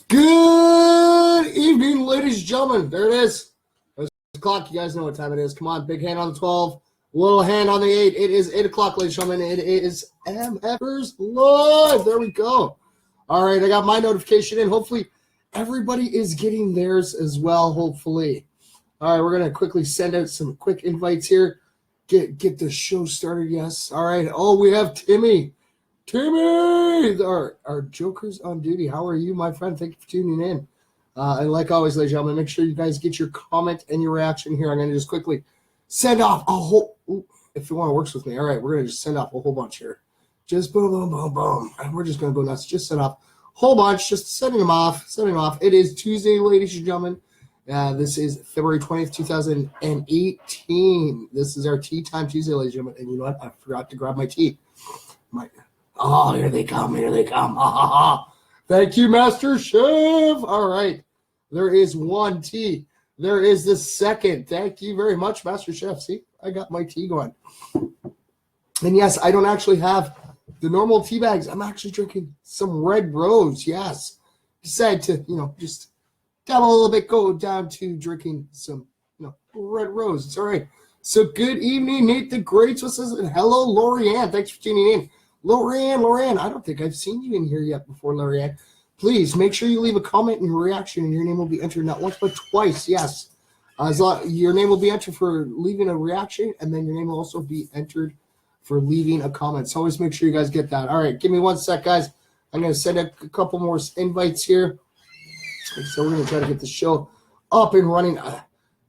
Good evening, ladies and gentlemen. There it is. There's the clock. You guys know what time it is. Come on, big hand on the 12, little hand on the 8. It is 8 o'clock, ladies and gentlemen. It is mFers Live. There we go. All right, I got my notification in. Hopefully, everybody is getting theirs as well, hopefully. All right, we're going to quickly send out some quick invites here. Get the show started, yes. All right. Oh, we have Timmy. Timmy, our Joker's on duty. How are you, my friend? Thank you for tuning in. And like always, ladies and gentlemen, make sure you guys get your comment and your reaction here. I'm going to just quickly send off a whole, if you want to work with me. All right, we're going to just send off a whole bunch here. Just boom, boom, boom, boom. And we're just going to go nuts. Just send off a whole bunch, just sending them off. It is Tuesday, ladies and gentlemen. This is February 20th, 2018. This is our Tea Time Tuesday, ladies and gentlemen. And you know what? I forgot to grab my tea. Oh, here they come. Thank you, Master Chef. All right. There is one tea. There is the second. Thank you very much, Master Chef. See, I got my tea going. And yes, I don't actually have the normal tea bags. I'm actually drinking some Red Rose. Yes. Decided to, just dabble a little bit, go down to drinking some, Red Rose. It's all right. So good evening, Nate the Greats. What's this? And hello, Lorianne. Thanks for tuning in. Lorianne, I don't think I've seen you in here yet before, Lorianne. Please make sure you leave a comment and reaction, and your name will be entered not once but twice. Yes, your name will be entered for leaving a reaction, and then your name will also be entered for leaving a comment. So always make sure you guys get that. All right, give me one sec, guys. I'm going to send a couple more invites here. So we're going to try to get the show up and running. I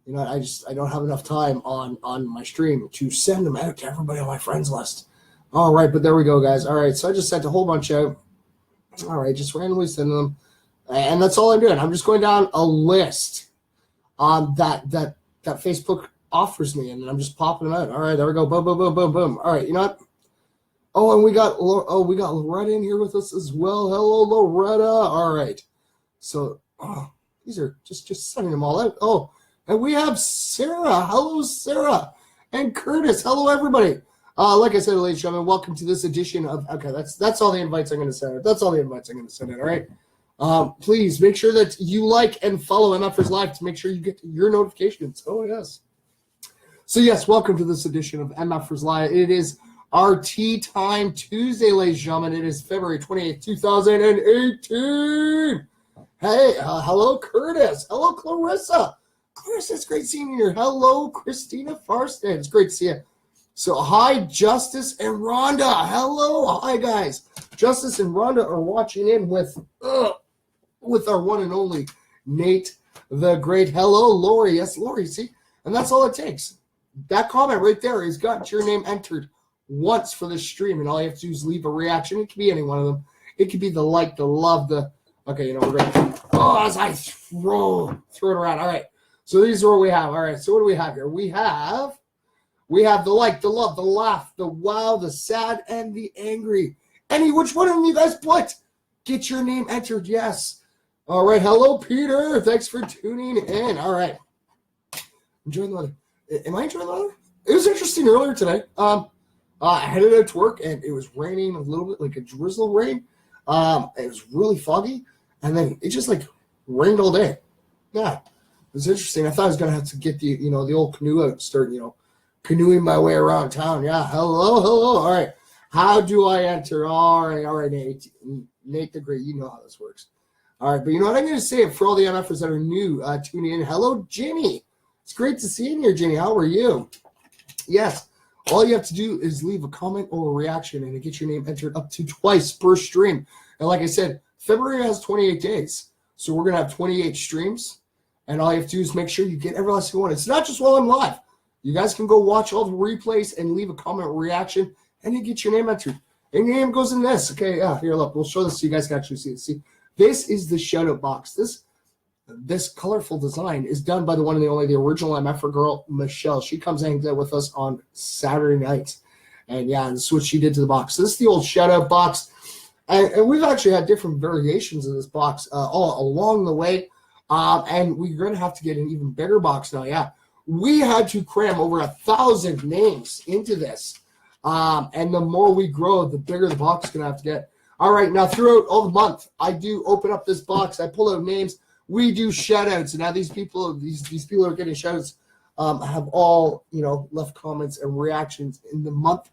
don't have enough time on my stream to send them out to everybody on my friends list. All right, but there we go, guys. All right, so I just sent a whole bunch out. All right, just randomly sending them. And that's all I'm doing. I'm just going down a list that Facebook offers me, and I'm just popping them out. All right, there we go. Boom, boom, boom, boom, boom. All right, you know what? Oh, and we got Loretta in here with us as well. Hello, Loretta. All right. So, these are just sending them all out. Oh, and we have Sarah. Hello, Sarah. And Curtis. Hello, everybody. Like I said, ladies and gentlemen, welcome to this edition of. Okay, that's all the invites I'm going to send out. That's all the invites I'm going to send out. All right. Please make sure that you like and follow mFers Live to make sure you get your notifications. Oh yes. So yes, welcome to this edition of mFers Live. It is our Tea Time Tuesday, ladies and gentlemen. It is February 28th, 2018. Hey, hello, Curtis. Hello, Clarissa. Clarissa, it's great seeing you here. Hello, Christina Farstead. It's great to see you. So, hi, Justice and Rhonda. Hello. Hi, guys. Justice and Rhonda are watching in with our one and only Nate the Great. Hello, Lori. Yes, Lori, see? And that's all it takes. That comment right there has got your name entered once for the stream, and all you have to do is leave a reaction. It could be any one of them. It could be the like, the love, the... Okay, we're ready. Oh, as I throw it around. All right. So, these are what we have. All right, so what do we have here? We have the like, the love, the laugh, the wow, the sad, and the angry. Which one of them you guys put? Get your name entered, yes. All right, hello, Peter. Thanks for tuning in. All right. Enjoying the weather. Am I enjoying the weather? It was interesting earlier today. I headed out to work, and it was raining a little bit, like a drizzle rain. It was really foggy, and then it just, rained all day. Yeah, it was interesting. I thought I was going to have to get the old canoe out and start, canoeing my way around town. Yeah, hello. All right. How do I enter? All right, Nate the Great. You know how this works. All right, but you know what? I'm going to say it for all the MFers that are new tuning in. Hello, Ginny. It's great to see you in here, Ginny. How are you? Yes. All you have to do is leave a comment or a reaction, and it gets your name entered up to twice per stream. And like I said, February has 28 days, so we're going to have 28 streams, and all you have to do is make sure you get every last one. It's not just while I'm live. You guys can go watch all the replays and leave a comment or reaction, and you get your name entered. And your name goes in this. Okay, yeah, here, look. We'll show this so you guys can actually see it. See, this is the shout-out box. This colorful design is done by the one and the only, the original MFer girl, Michelle. She comes and hangs out with us on Saturday nights. And, yeah, this is what she did to the box. So this is the old shout-out box. And we've actually had different variations of this box all along the way. And we're going to have to get an even bigger box now, yeah. We had to cram over 1,000 names into this. And the more we grow, the bigger the box is going to have to get. All right, now throughout all the month, I do open up this box. I pull out names. We do shout-outs. And now these people who are getting shout-outs have all, left comments and reactions in the month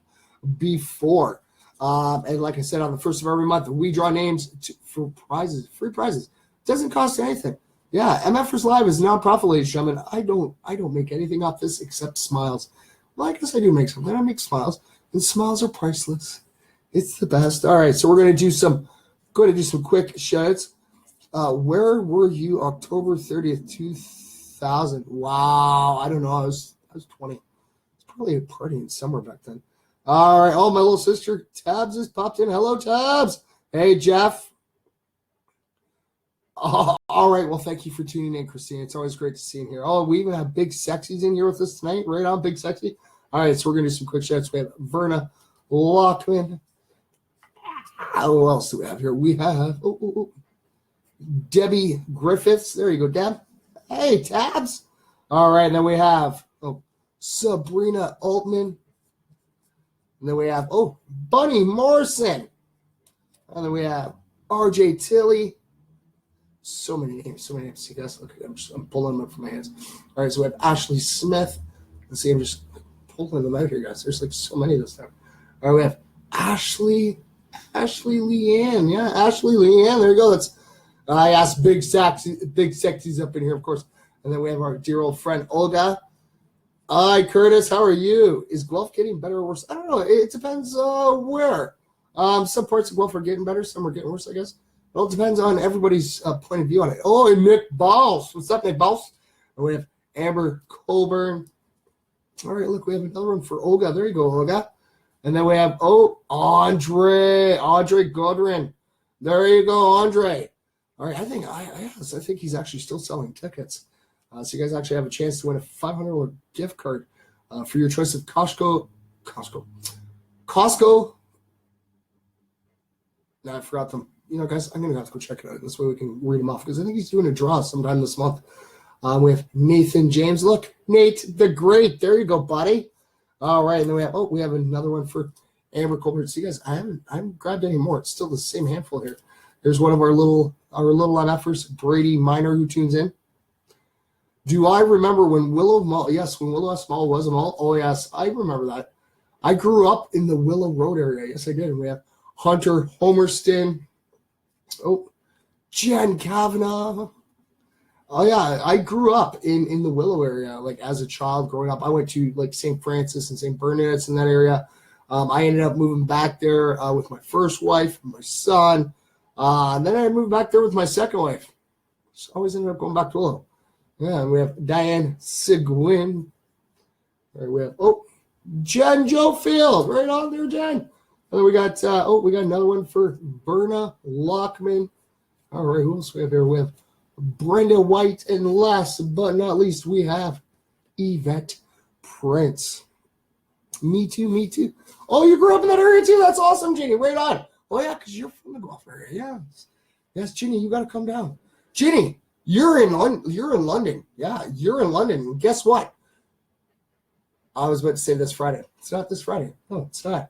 before. And like I said, on the first of every month, we draw names for prizes, free prizes. It doesn't cost anything. Yeah, MFers Live is non-profit, ladies and gentlemen. I don't make anything off this except smiles. Well, I guess I do make something. I make smiles, and smiles are priceless. It's the best. All right, so we're going to do some quick shoutouts. Where were you October 30th, 2000? Wow, I don't know. I was 20. It's probably a party in summer back then. All right. Oh, my little sister Tabs has popped in. Hello, Tabs. Hey, Jeff. Oh, all right. Well, thank you for tuning in, Christine. It's always great to see you here. Oh, we even have Big Sexy's in here with us tonight. Right on, Big Sexy. All right. So we're going to do some quick shots. We have Verna Lockman. Who else do we have here? We have Debbie Griffiths. There you go, Deb. Hey, Tabs. All right. And then we have Sabrina Altman. And then we have, Bunny Morrison. And then we have RJ Tilley. So many names. See, guys, look, I'm pulling them up from my hands. All right, so we have Ashley Smith. Let's see, I'm just pulling them out here, guys. There's like so many this time. All right, we have Ashley Leanne. Yeah, Ashley Leanne. There you go. I asked Big Sexy's up in here, of course. And then we have our dear old friend Olga. Hi, Curtis. How are you? Is Guelph getting better or worse? I don't know. It depends where. Some parts of Guelph are getting better. Some are getting worse, I guess. It all depends on everybody's point of view on it. Oh, and Nick Balls. What's up, Nick Balls? And we have Amber Colburn. All right, look, we have another one for Olga. There you go, Olga. And then we have, Andre Godwin. There you go, Andre. All right, I think he's actually still selling tickets. So you guys actually have a chance to win a $500 gift card for your choice of Costco. No, I forgot them. Guys, I'm going to have to go check it out. This way we can read them off because I think he's doing a draw sometime this month. We have Nathan James. Look, Nate the Great. There you go, buddy. All right, and then we have another one for Amber Colbert. See, guys, I haven't grabbed any more. It's still the same handful here. There's one of our little MFers, Brady Minor, who tunes in. Do I remember when Willow Mall? Yes, when Willow S Mall was a mall. Oh, yes, I remember that. I grew up in the Willow Road area. Yes, I did. And we have Hunter Homerston. Jen Kavanaugh. Oh, yeah, I grew up in the Willow area, like, as a child growing up. I went to, like, St. Francis and St. Bernadette's in that area. I ended up moving back there with my first wife, my son. And then I moved back there with my second wife. So I always ended up going back to Willow. Yeah, and we have Diane Seguin. Right, we have Jen Jofield. Right on there, Jen. And then we got another one for Berna Lockman. All right, who else we have here? We have Brenda White, and last but not least, we have Yvette Prince. Me too. Oh, you grew up in that area too? That's awesome, Ginny. Right on. Oh yeah, because you're from the Guelph area. Yes, Ginny, you got to come down. Ginny, you're in London. Yeah, you're in London. And guess what? I was about to say this Friday. It's not this Friday. No, it's not.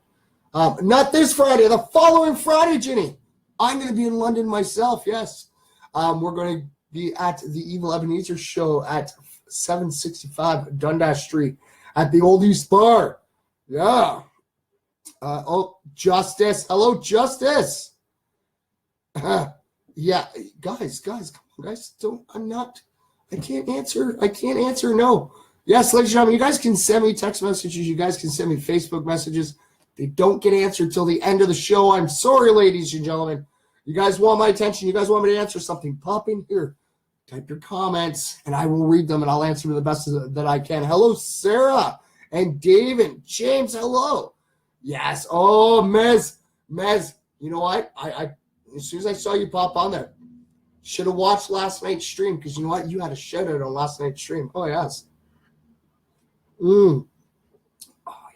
Not this Friday. The following Friday, Ginny. I'm going to be in London myself. Yes. We're going to be at the Evil Ebenezer show at 765 Dundas Street at the Old East Bar. Yeah. Justice. Hello, Justice. Yeah, guys, come on, guys. I can't answer no. Yes, ladies and gentlemen, you guys can send me text messages. You guys can send me Facebook messages. They don't get answered till the end of the show. I'm sorry, ladies and gentlemen. You guys want my attention. You guys want me to answer something. Pop in here. Type your comments, and I will read them, and I'll answer them the best that I can. Hello, Sarah and David. James, hello. Yes. Oh, Mez. You know what? I as soon as I saw you pop on there, should have watched last night's stream because you know what? You had a shout out on last night's stream. Oh, yes. Oh,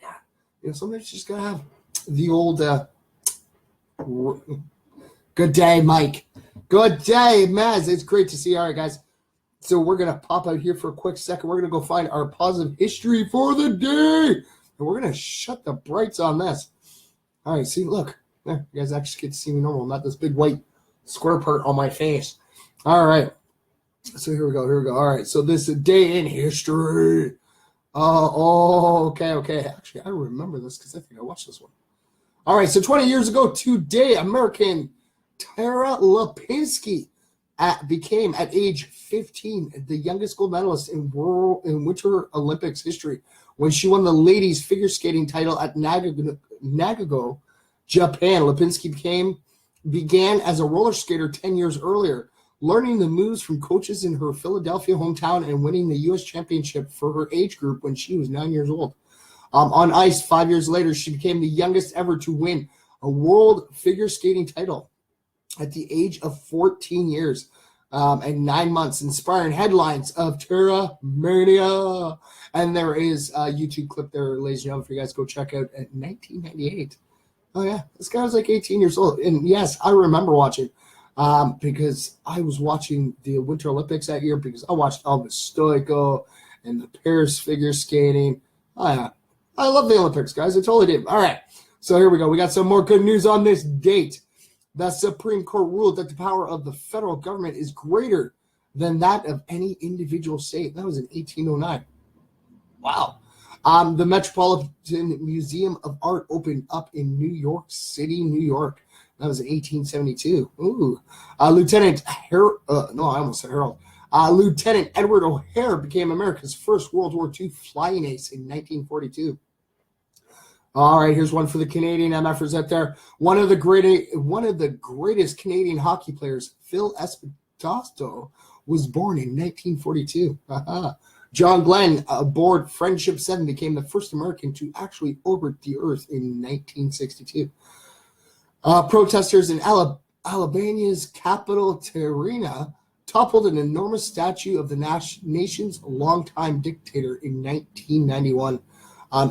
yeah. Sometimes you just got to have the old good day, Mike. Good day, Maz. It's great to see you. All right, guys. So we're going to pop out here for a quick second. We're going to go find our positive history for the day. And we're going to shut the brights on this. All right, see, look. There, you guys actually get to see me normal, not this big white square part on my face. All right. So here we go. All right. So this is a day in history. Okay. Actually, I remember this because I think I watched this one. All right. So 20 years ago today, American Tara Lipinski became, at age 15, the youngest gold medalist in Winter Olympics history when she won the ladies figure skating title at Nagago, Japan. Lipinski began as a roller skater 10 years earlier, learning the moves from coaches in her Philadelphia hometown and winning the U.S. championship for her age group when she was 9 years old. On ice, 5 years later, she became the youngest ever to win a world figure skating title at the age of 14 years and 9 months, inspiring headlines of Terra Mania. And there is a YouTube clip there, ladies and gentlemen, for you guys to go check out at 1998. Oh, yeah, this guy was like 18 years old. And yes, I remember watching because I was watching the Winter Olympics that year because I watched Elvis Stoico and the Paris figure skating. Oh, yeah. I love the Olympics, guys. I totally did. All right. So here we go. We got some more good news on this date. The Supreme Court ruled that the power of the federal government is greater than that of any individual state. That was in 1809. Wow. The Metropolitan Museum of Art opened up in New York City, New York. That was in 1872. Ooh. Lieutenant Edward O'Hare became America's first World War II flying ace in 1942. All right, here's one for the Canadian MFers out there. One of the greatest Canadian hockey players, Phil Esposito, was born in 1942. John Glenn, aboard Friendship 7, became the first American to actually orbit the Earth in 1962. Protesters in Albania's capital, Tirana, toppled an enormous statue of the nation's longtime dictator in 1991.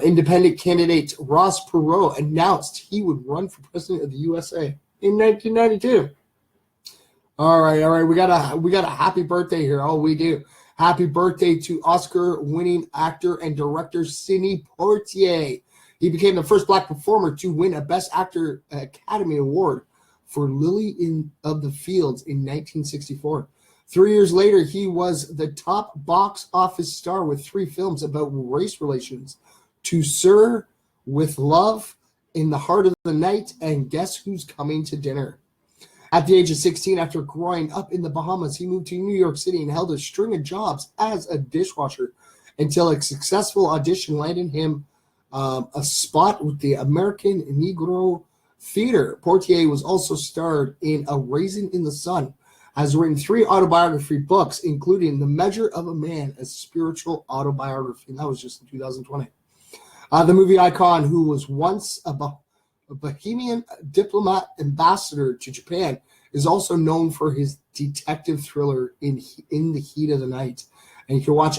Independent candidate Ross Perot announced he would run for president of the USA in 1992. All right. We got a happy birthday here. Oh, we do. Happy birthday to Oscar-winning actor and director Sidney Poitier. He became the first Black performer to win a Best Actor Academy Award for Lily of the Fields in 1964. 3 years later, he was the top box office star with 3 films about race relations: To Sir, With Love, In the Heart of the Night, and Guess Who's Coming to Dinner. At the age of 16, after growing up in the Bahamas, he moved to New York City and held a string of jobs as a dishwasher until a successful audition landed him a spot with the American Negro Theater. Poitier was also starred in A Raisin in the Sun, has written 3 autobiography books, including The Measure of a Man, a spiritual autobiography. And that was just in 2020. The movie icon, who was once a Bohemian diplomat ambassador to Japan, is also known for his detective thriller In the Heat of the Night. And you can watch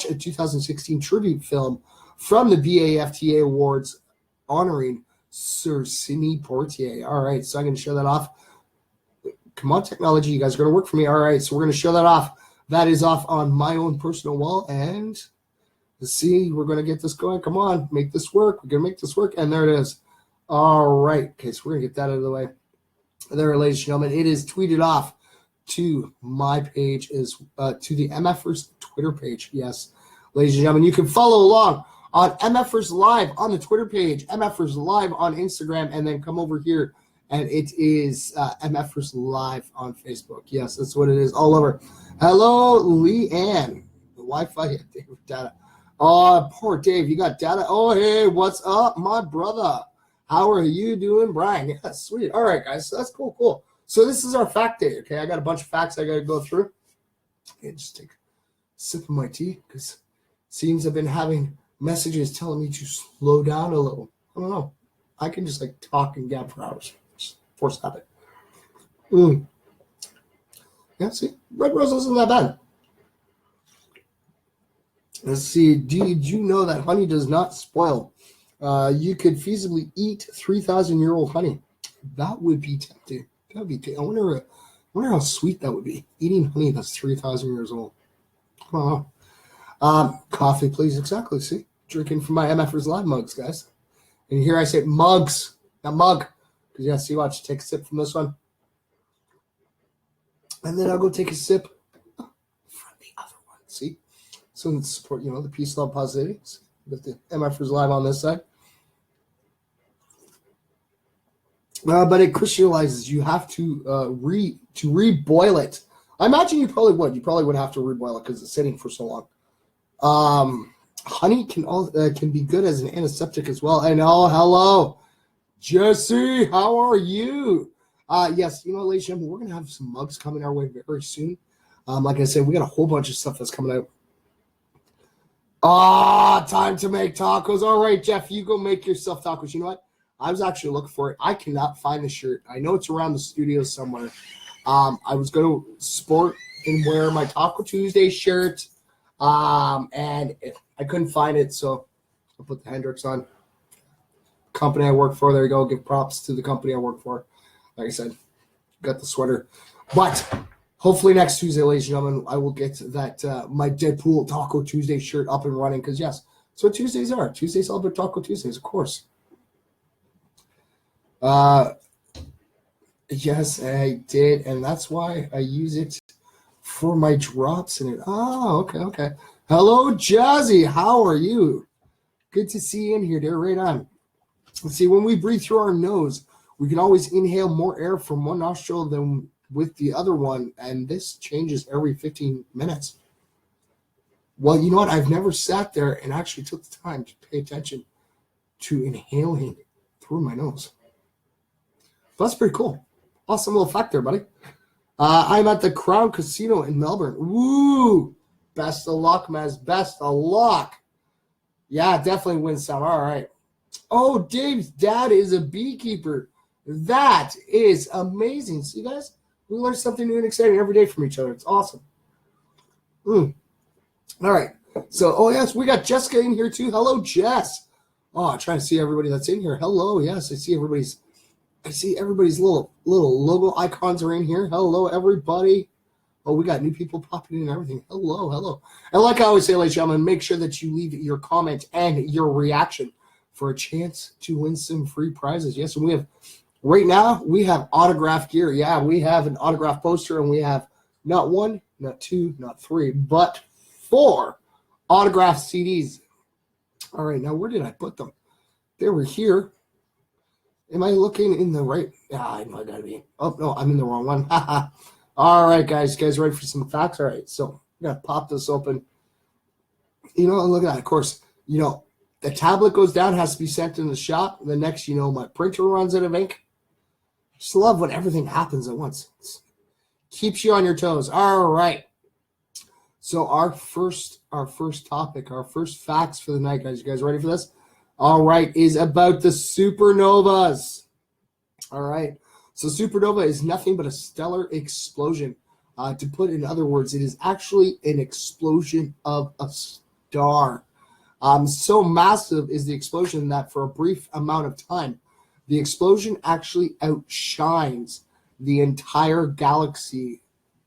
a 2016 tribute film from the BAFTA Awards honoring Sir Sidney Poitier. All right, so I'm going to show that off. Come on, technology, you guys are going to work for me. All right, so we're going to show that off. That is off on my own personal wall, and let's see, we're going to get this going. Come on, make this work. We're going to make this work, and there it is. All right, okay, so we're going to get that out of the way. There, ladies and gentlemen, it is tweeted off to my page, to the MFers Twitter page. Yes, ladies and gentlemen, you can follow along on MFers Live on the Twitter page, MFers Live on Instagram, and then come over here, and it is MFers Live on Facebook. Yes, that's what it is, all over. Hello, Leanne. The Wi-Fi, Dave, data. Oh, poor Dave, you got data. Oh, hey, what's up, my brother? How are you doing, Brian? Yeah, sweet. All right, guys, so that's cool. So this is our fact day, okay? I got a bunch of facts I got to go through. Okay, just take a sip of my tea, because it seems I've been having messages telling me to slow down a little. I don't know. I can just talk and gab for hours. Just force habit. Yeah, see, red rose isn't that bad. Let's see. Did you know that honey does not spoil? You could feasibly eat 3,000-year-old honey. That would be tempting. That would be. I wonder how sweet that would be. Eating honey that's 3,000 years old. I don't know. Coffee, please. Exactly. See, drinking from my MFers Live mugs, guys. And here I say mugs, not mug. Because, yeah, see, watch, take a sip from this one. And then I'll go take a sip from the other one. See? So support, the peace, love, positivity. With the MFers live on this side. But it crystallizes. You have to reboil it. I imagine you probably would. You probably would have to reboil it because it's sitting for so long. Honey can be good as an antiseptic as well. And hello, Jesse. How are you? Yes, ladies and gentlemen, we're gonna have some mugs coming our way very soon. Like I said, we got a whole bunch of stuff that's coming out. Time to make tacos. All right, Jeff, you go make yourself tacos. You know what? I was actually looking for it. I cannot find the shirt. I know it's around the studio somewhere. I was going to sport and wear my Taco Tuesday shirt, and I couldn't find it, so I'll put the Hendrix on. Company I work for, there you go. Give props to the company I work for. Like I said, got the sweater. But hopefully next Tuesday, ladies and gentlemen, I will get that my Deadpool Taco Tuesday shirt up and running because, yes, that's what Tuesdays are. Tuesdays all about Taco Tuesdays, of course. Yes, I did, and that's why I use it for my drops in it. Okay. Hello, Jazzy. How are you? Good to see you in here, dear. Right on. Let's see, when we breathe through our nose, we can always inhale more air from one nostril than with the other one, and this changes every 15 minutes. Well, you know what? I've never sat there and actually took the time to pay attention to inhaling through my nose. That's pretty cool. Awesome little fact there, buddy. I'm at the Crown Casino in Melbourne. Woo! Best of luck, Mez. Best of luck. Yeah, definitely win some. All right. Oh, Dave's dad is a beekeeper. That is amazing. See, guys? We learn something new and exciting every day from each other. It's awesome. All right. So, yes, we got Jessica in here, too. Hello, Jess. I'm trying to see everybody that's in here. Hello. Yes, I see everybody's little logo icons are in here. Hello, everybody. Oh, we got new people popping in and everything. Hello. And like I always say, ladies and gentlemen, make sure that you leave your comment and your reaction for a chance to win some free prizes. Yes, and right now, we have autograph gear. Yeah, we have an autograph poster, and we have not one, not two, not three, but 4 autograph CDs. All right, now where did I put them? They were here. Am I looking in the right? I know I gotta be. Oh, no, I'm in the wrong one. All right, guys. You guys ready for some facts? All right, so I'm going to pop this open. Look at that. Of course, the tablet goes down, has to be sent in the shop. The next, my printer runs out of ink. Just love when everything happens at once. Keeps you on your toes. All right. So our first topic, our first facts for the night, guys. You guys ready for this? All right, is about the supernovas. All right, so supernova is nothing but a stellar explosion. To put in other words, it is actually an explosion of a star. So massive is the explosion that for a brief amount of time, the explosion actually outshines the entire galaxy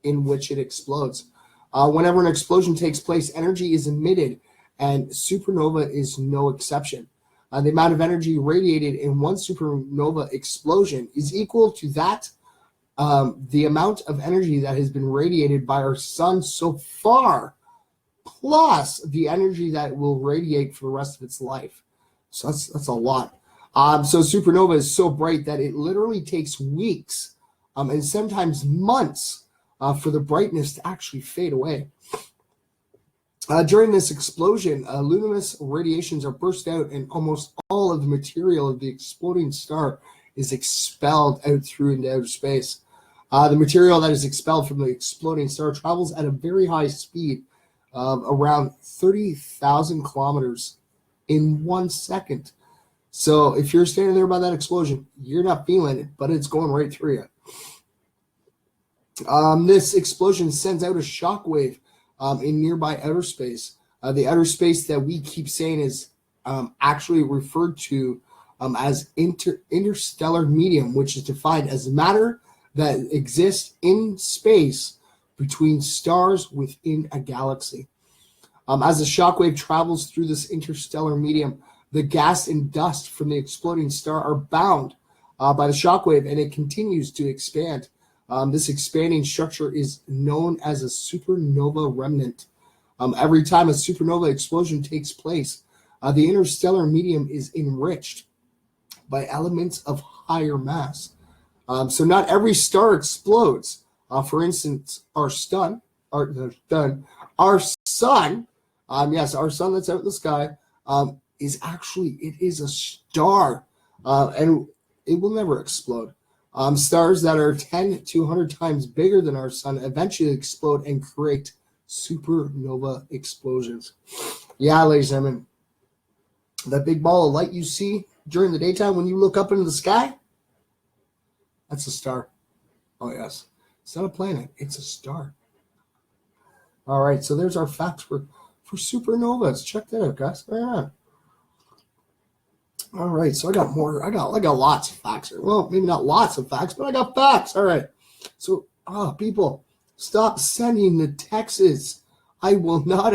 in which it explodes. Whenever an explosion takes place, energy is emitted, and supernova is no exception. The amount of energy radiated in one supernova explosion is equal to that, the amount of energy that has been radiated by our sun so far, plus the energy that will radiate for the rest of its life. So that's a lot. So supernova is so bright that it literally takes weeks and sometimes months for the brightness to actually fade away. During this explosion, luminous radiations are burst out, and almost all of the material of the exploding star is expelled out through into outer space. The material that is expelled from the exploding star travels at a very high speed of around 30,000 kilometers in 1 second. So if you're standing there by that explosion, you're not feeling it, but it's going right through you. This explosion sends out a shock wave in nearby outer space. The outer space that we keep saying is actually referred to as interstellar medium, which is defined as matter that exists in space between stars within a galaxy. As the shockwave travels through this interstellar medium, the gas and dust from the exploding star are bound by the shockwave, and it continues to expand. This expanding structure is known as a supernova remnant. Every time a supernova explosion takes place, the interstellar medium is enriched by elements of higher mass. So not every star explodes. For instance, our sun, yes, our sun that's out in the sky, it is a star, and it will never explode. Stars that are 10 to 100 times bigger than our sun eventually explode and create supernova explosions. Yeah, ladies and gentlemen, that big ball of light you see during the daytime when you look up into the sky, that's a star. Oh, yes. It's not a planet. It's a star. All right, so there's our facts for supernovas. Check that out, guys. Yeah. All right, so I got more. I got lots of facts. Well, maybe not lots of facts, but I got facts. All right. So, people, stop sending the texts. I will not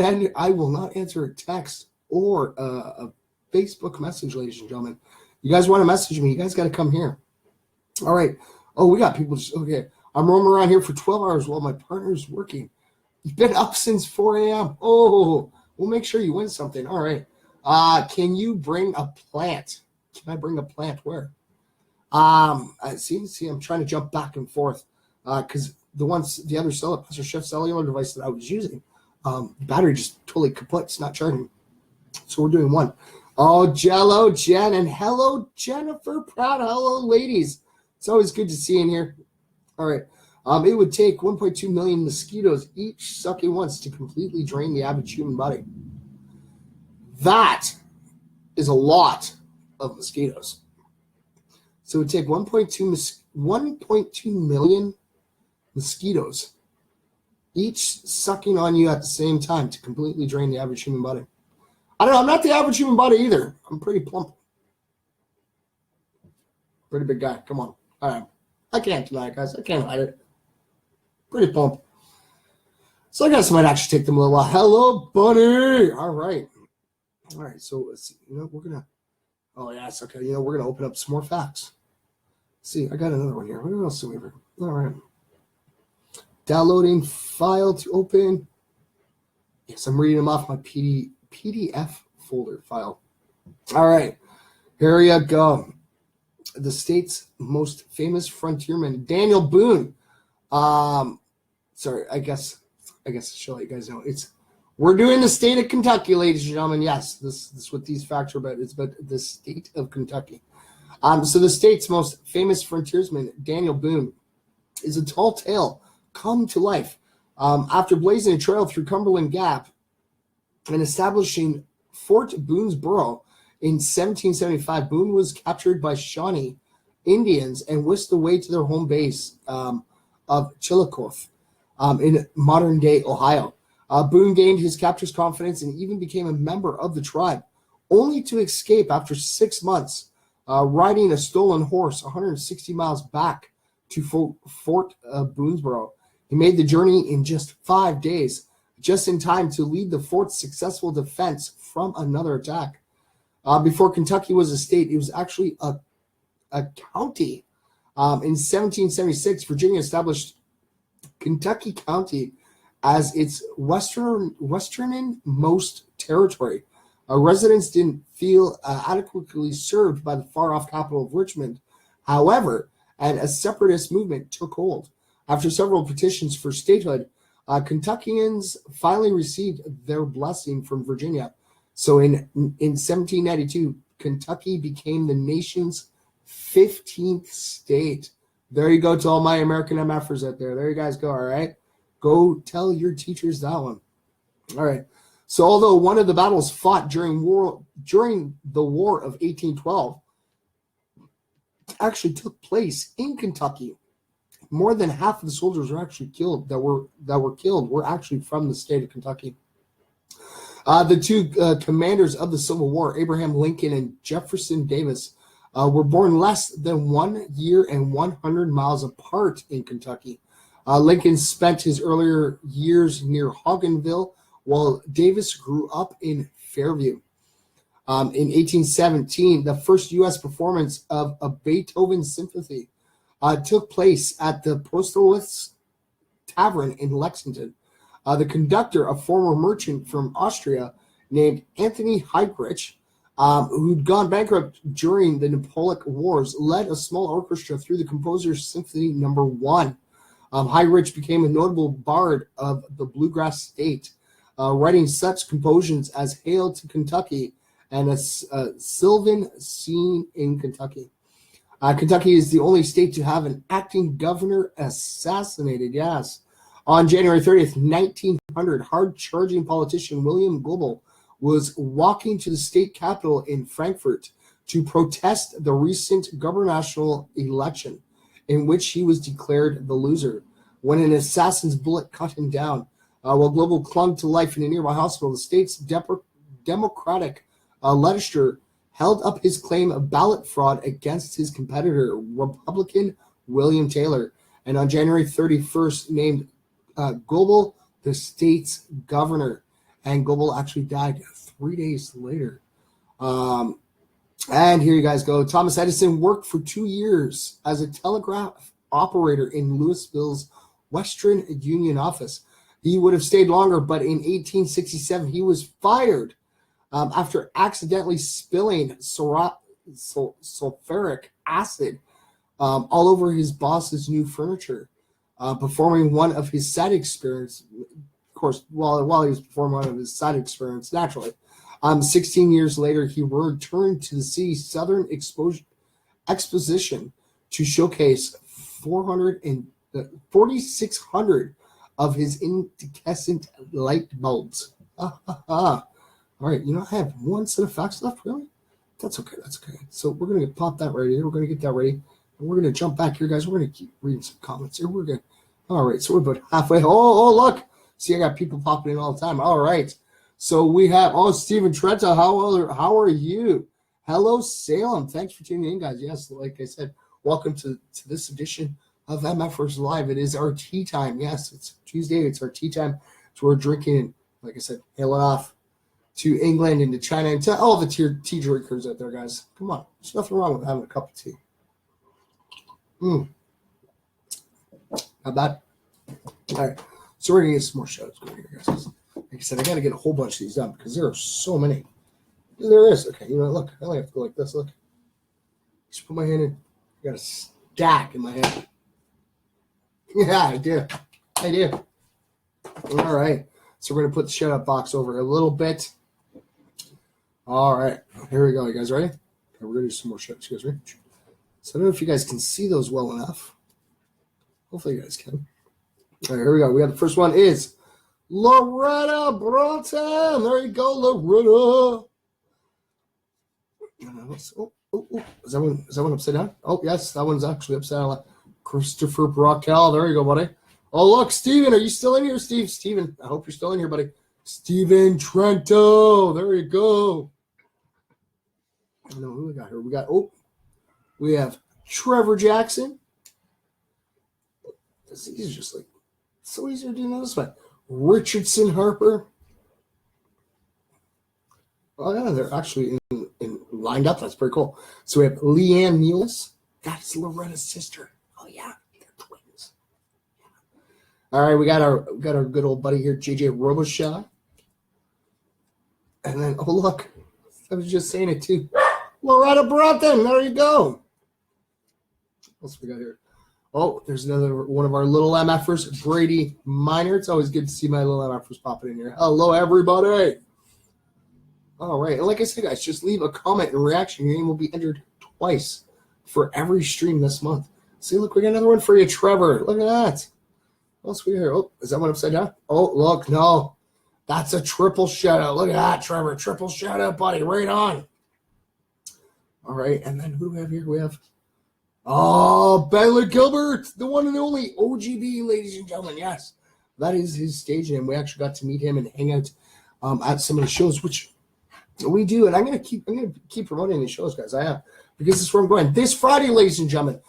answer a text or a Facebook message, ladies and gentlemen. You guys want to message me? You guys got to come here. All right. Oh, we got people. Okay. I'm roaming around here for 12 hours while my partner's working. You've been up since 4 a.m. Oh, we'll make sure you win something. All right. Can you bring a plant? Can I bring a plant? Where? See, I'm trying to jump back and forth because the other Chef cellular device that I was using, the battery just totally kaput. It's not charging. So we're doing one. Oh, Jello, Jen, and hello, Jennifer Pratt. Hello, ladies. It's always good to see you in here. All right. It would take 1.2 million mosquitoes, each sucking once, to completely drain the average human body. That is a lot of mosquitoes. So it would take 1.2 million mosquitoes, each sucking on you at the same time to completely drain the average human body. I don't know. I'm not the average human body either. I'm pretty plump. Pretty big guy. Come on. All right. I can't deny it, guys. I can't hide it. Pretty plump. So I guess I might actually take them a little while. Hello, buddy. All right. All right. So let's see. We're going to. Oh, yes. Okay. We're going to open up some more facts. See, I got another one here. What else do we have? All right. Downloading file to open. Yes, I'm reading them off my PDF folder file. All right. Here you go. The state's most famous frontierman, Daniel Boone. Sorry, I guess I should let you guys know. We're doing the state of Kentucky, ladies and gentlemen. Yes, this is what these facts are about. It's about the state of Kentucky. So the state's most famous frontiersman, Daniel Boone, is a tall tale come to life. After blazing a trail through Cumberland Gap and establishing Fort Boonesboro in 1775, Boone was captured by Shawnee Indians and whisked away to their home base of Chillicothe in modern-day Ohio. Boone gained his captor's confidence and even became a member of the tribe, only to escape after 6 months, riding a stolen horse 160 miles back to Fort Boonesboro. He made the journey in just 5 days, just in time to lead the fort's successful defense from another attack. Before Kentucky was a state, it was actually a county. In 1776, Virginia established Kentucky County as its westernmost territory. Residents didn't feel adequately served by the far-off capital of Richmond. However, and a separatist movement took hold. After several petitions for statehood, Kentuckians finally received their blessing from Virginia. So in 1792, Kentucky became the nation's 15th state. There you go to all my American MFers out there. There you guys go, all right? Go tell your teachers that one. All right. So although one of the battles fought during the War of 1812 actually took place in Kentucky, more than half of the soldiers were actually killed that were killed were actually from the state of Kentucky. The two commanders of the Civil War, Abraham Lincoln and Jefferson Davis, were born less than 1 year and 100 miles apart in Kentucky. Lincoln spent his earlier years near Hogganville, while Davis grew up in Fairview. In 1817, the first U.S. performance of a Beethoven symphony took place at the Postowitz Tavern in Lexington. The conductor, a former merchant from Austria named Anthony Heydrich, who'd gone bankrupt during the Napoleonic Wars, led a small orchestra through the composer's Symphony No. 1. Heydrich became a notable bard of the bluegrass state, writing such compositions as Hail to Kentucky and a Sylvan Scene in Kentucky. Kentucky is the only state to have an acting governor assassinated, yes. On January 30th, 1900, hard-charging politician William Goebel was walking to the state capitol in Frankfurt to protest the recent gubernatorial election, in which he was declared the loser, when an assassin's bullet cut him down. While Goebel clung to life in a nearby hospital, the state's Democratic legislature held up his claim of ballot fraud against his competitor, Republican William Taylor, and on January 31st named Goebel the state's governor. And Goebel actually died 3 days later. And here you guys go. Thomas Edison worked for 2 years as a telegraph operator in Louisville's Western Union office. He would have stayed longer, but in 1867 he was fired after accidentally spilling sulfuric acid all over his boss's new furniture, performing one of his side experiments. Of course, while he was performing one of his side experiments, naturally. 16 years later, he returned to the city's Southern Exposition to showcase 4,600 of his incandescent light bulbs. All right, I have one set of facts left, really? That's okay, that's okay. So we're going to pop that right here. We're going to get that ready. And we're going to jump back here, guys. We're going to keep reading some comments here. All right, so we're about halfway. Oh, look. See, I got people popping in all the time. All right. So we have, Stephen Trenta, how are you? Hello, Salem. Thanks for tuning in, guys. Yes, like I said, welcome to this edition of MFers Live. It is our tea time. Yes, it's Tuesday. It's our tea time. So we're drinking, and like I said, hailing off to England and to China and to all the tea drinkers out there, guys. Come on. There's nothing wrong with having a cup of tea. Not bad. All right. So we're going to get some more shows going here, guys. Like I said, I got to get a whole bunch of these done because there are so many. There is. Okay, look. I only have to go like this. Look. Just put my hand in. I got a stack in my hand. Yeah, I do. All right. So we're going to put the shut-up box over a little bit. All right. Here we go. You guys ready? Okay, we're going to do some more shows. You guys ready? So I don't know if you guys can see those well enough. Hopefully you guys can. All right, here we go. We got the first one is Loretta Broughton. There you go, Loretta. Is that one upside down? Oh, yes, that one's actually upside down. Christopher Brockel. There you go, buddy. Oh, look, Steven. Are you still in here, Steve? Steven, I hope you're still in here, buddy. Steven Trento. There you go. I don't know who we got here. We have Trevor Jackson. These are just like so easy to do this one. Richardson Harper. Oh, yeah, they're actually in lined up. That's pretty cool. So we have Leanne Mullis. That's Loretta's sister. Oh yeah, they're twins. All right, we got our good old buddy here, JJ Robichaud. And then look, I was just saying it too. Loretta Broughton. There you go. What else we got here? Oh, there's another one of our little MFers, Brady Minor. It's always good to see my little MFers popping in here. Hello, everybody. All right. And like I said, guys, just leave a comment and reaction. Your name will be entered twice for every stream this month. See, look, we got another one for you, Trevor. Look at that. What else we got here? Oh, is that one upside down? Oh, look, no. That's a triple shout-out. Look at that, Trevor. Triple shout-out, buddy. Right on. All right. And then who do we have here? We have Baylor Gilbert, the one and only OGB, ladies and gentlemen. Yes, that is his stage name. We actually got to meet him and hang out at some of the shows, which we do. And I'm gonna keep promoting these shows, guys. I am, because this is where I'm going. This Friday, ladies and gentlemen,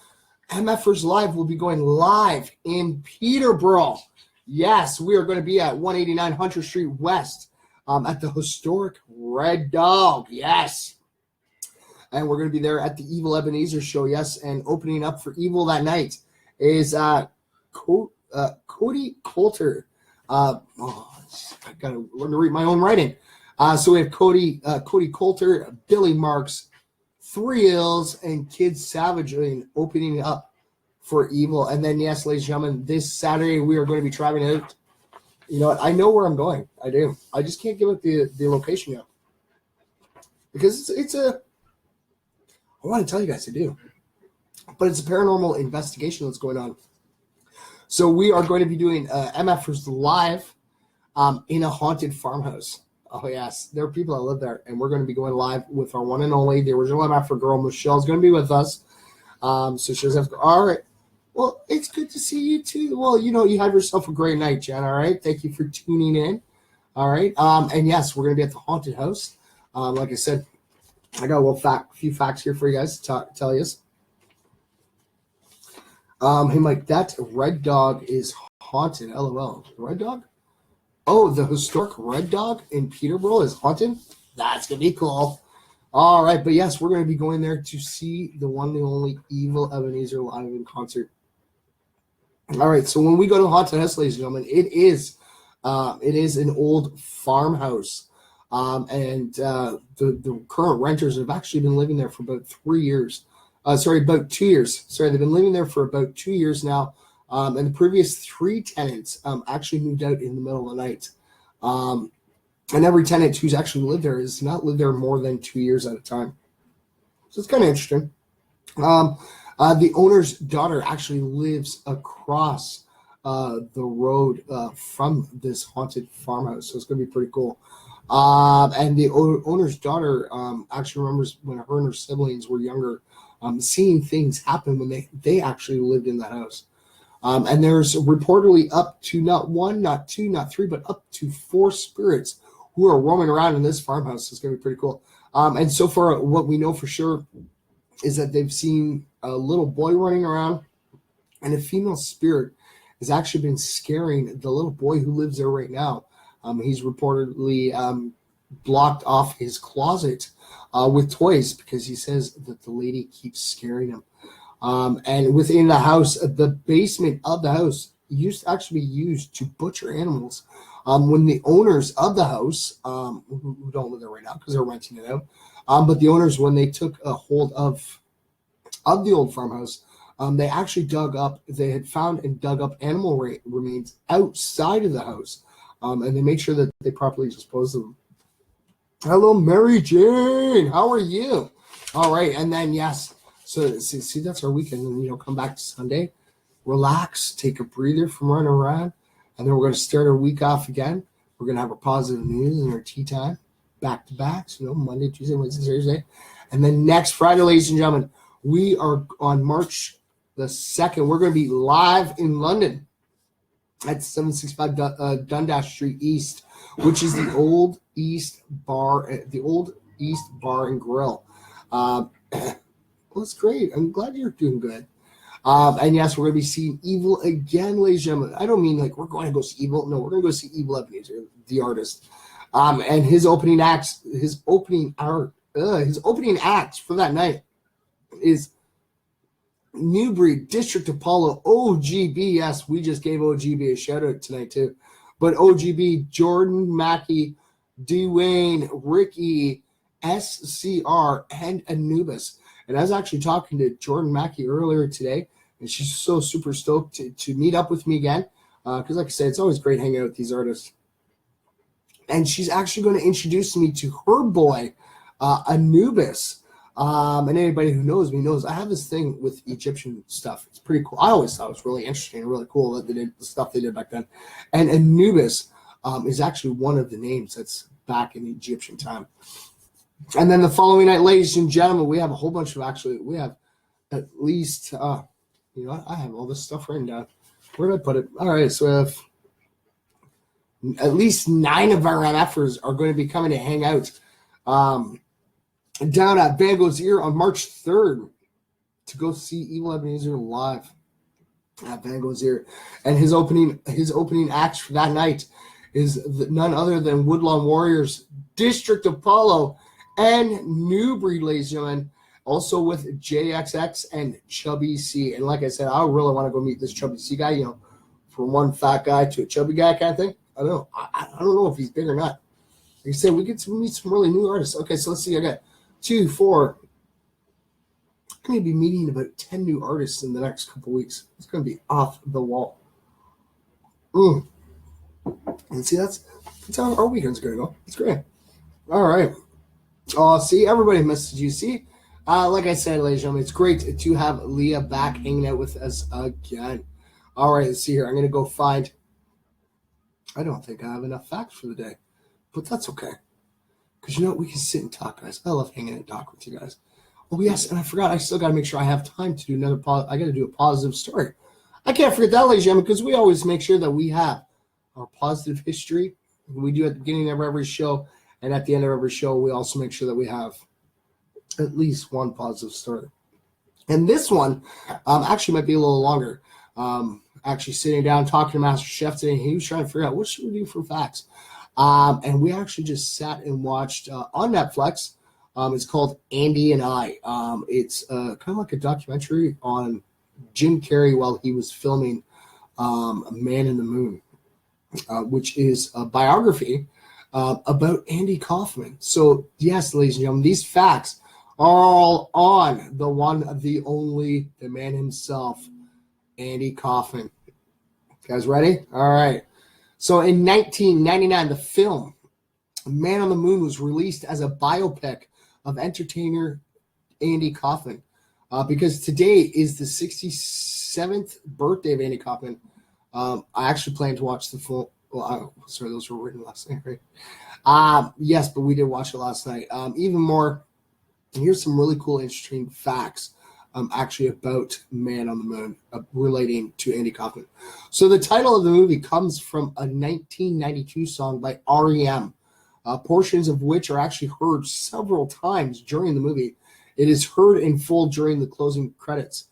MFers Live will be going live in Peterborough. Yes, we are going to be at 189 Hunter Street West. at the historic Red Dog. Yes. And we're going to be there at the Evil Ebenezer show. Yes. And opening up for Evil that night is Cody Coulter. I got to learn to read my own writing. So we have Cody Coulter, Billy Marks, 3 Ills, and Kid Savage opening up for Evil. And then, yes, ladies and gentlemen, this Saturday we are going to be traveling out. You know what? I know where I'm going. I do. I just can't give up the location yet. Because it's a... I want to tell you guys I do. But it's a paranormal investigation that's going on. So we are going to be doing MFers live in a haunted farmhouse. Oh, yes. There are people that live there. And we're going to be going live with our one and only, the original MFer girl, Michelle's going to be with us. So she doesn't have to go. All right. Well, it's good to see you, too. Well, you know, you have yourself a great night, Jen. All right. Thank you for tuning in. All right. And, yes, we're going to be at the haunted house. Like I said, I got a few facts here for you guys to tell you. Hey, Mike, that Red Dog is haunted. LOL. Red Dog? Oh, the historic Red Dog in Peterborough is haunted? That's going to be cool. All right. But, yes, we're going to be going there to see the one and only Evil Ebenezer live in concert. All right. So when we go to haunted house, ladies and gentlemen, it is an old farmhouse. And the current renters have actually been living there for about 3 years. About 2 years. Sorry, they've been living there for about 2 years now. And the previous 3 tenants actually moved out in the middle of the night. And every tenant who's actually lived there has not lived there more than 2 years at a time. So it's kind of interesting. The owner's daughter actually lives across the road from this haunted farmhouse. So it's going to be pretty cool. And the owner's daughter actually remembers when her and her siblings were younger, seeing things happen when they actually lived in that house. And there's reportedly up to not 1, not 2, not 3, but up to 4 spirits who are roaming around in this farmhouse. It's going to be pretty cool. And so far, what we know for sure is that they've seen a little boy running around, and a female spirit has actually been scaring the little boy who lives there right now. He's reportedly blocked off his closet with toys because he says that the lady keeps scaring him. And within the house, the basement of the house used to actually be used to butcher animals. When the owners of the house, who don't live there right now because they're renting it out, but the owners, when they took a hold of the old farmhouse, they actually they had found and dug up animal remains outside of the house. And they make sure that they properly dispose of them. Hello, Mary Jane. How are you? All right. And then, yes. So, see, that's our weekend. And, come back to Sunday, relax, take a breather from running around. And then we're going to start our week off again. We're going to have our positive news and our tea time back to back. So, Monday, Tuesday, Wednesday, Thursday. And then next Friday, ladies and gentlemen, we are on March the 2nd. We're going to be live in London at 765 Dundas Street East, which is the Old East Bar and Grill. Well, it's great. I'm glad you're doing good. And yes, we're going to be seeing Evil again, ladies and gentlemen. I don't mean like we're going to go see Evil. No, we're going to go see Evil Ebenezer, the artist. And his opening acts for that night is Newbury District Apollo OGB. Yes, we just gave OGB a shout out tonight too. But OGB, Jordan Mackey, Dwayne, Ricky, SCR, and Anubis. And I was actually talking to Jordan Mackey earlier today, and she's so super stoked to meet up with me again. Because like I said, it's always great hanging out with these artists. And she's actually going to introduce me to her boy, Anubis. And anybody who knows me knows I have this thing with Egyptian stuff. It's pretty cool. I always thought it was really interesting and really cool that they did the stuff they did back then. And Anubis is actually one of the names that's back in Egyptian time. And then the following night, ladies and gentlemen, we have a whole bunch of we have at least, I have all this stuff written down. Where did I put it? All right, so we have at least 9 of our MFers are going to be coming to hang out down at Van Gogh's Ear on March 3rd to go see Evil Ebenezer live at Van Gogh's Ear. And his opening acts for that night is none other than Woodlawn Warriors, District Apollo, and Newbury, ladies and gentlemen. Also with JXX and Chubby C. And like I said, I really want to go meet this Chubby C guy, from one fat guy to a chubby guy kind of thing. I don't know. I don't know if he's big or not. Like I said, we get to meet some really new artists. Okay, so let's see. I got 2, 4. I'm going to be meeting about 10 new artists in the next couple weeks. It's going to be off the wall. And see, that's how our weekend's going to go. It's great. All right. See, everybody misses you. See, like I said, ladies and gentlemen, it's great to have Leah back hanging out with us again. All right, let's see here. I'm going to go find. I don't think I have enough facts for the day, but that's okay. Because we can sit and talk, guys. I love hanging and talk with you guys. Oh, yes, and I forgot. I still got to make sure I have time to do another. I got to do a positive story. I can't forget that, ladies and gentlemen, because we always make sure that we have our positive history. We do at the beginning of every show, and at the end of every show, we also make sure that we have at least one positive story. And this one actually might be a little longer. Actually sitting down talking to Master Chef today, he was trying to figure out what should we do for facts. And we actually just sat and watched on Netflix. It's called Andy and I. It's kind of like a documentary on Jim Carrey while he was filming Man in the Moon, which is a biography about Andy Kaufman. So, yes, ladies and gentlemen, these facts are all on the one, the only, the man himself, Andy Kaufman. You guys ready? All right. So in 1999, the film Man on the Moon was released as a biopic of entertainer Andy Kaufman. Because today is the 67th birthday of Andy Kaufman. I actually plan to watch the full. Well, sorry, those were written last night, right? Yes, but we did watch it last night. Even more, and here's some really cool, interesting facts actually about Man on the Moon relating to Andy Kaufman. So the title of the movie comes from a 1992 song by R.E.M., portions of which are actually heard several times during the movie. It is heard in full during the closing credits.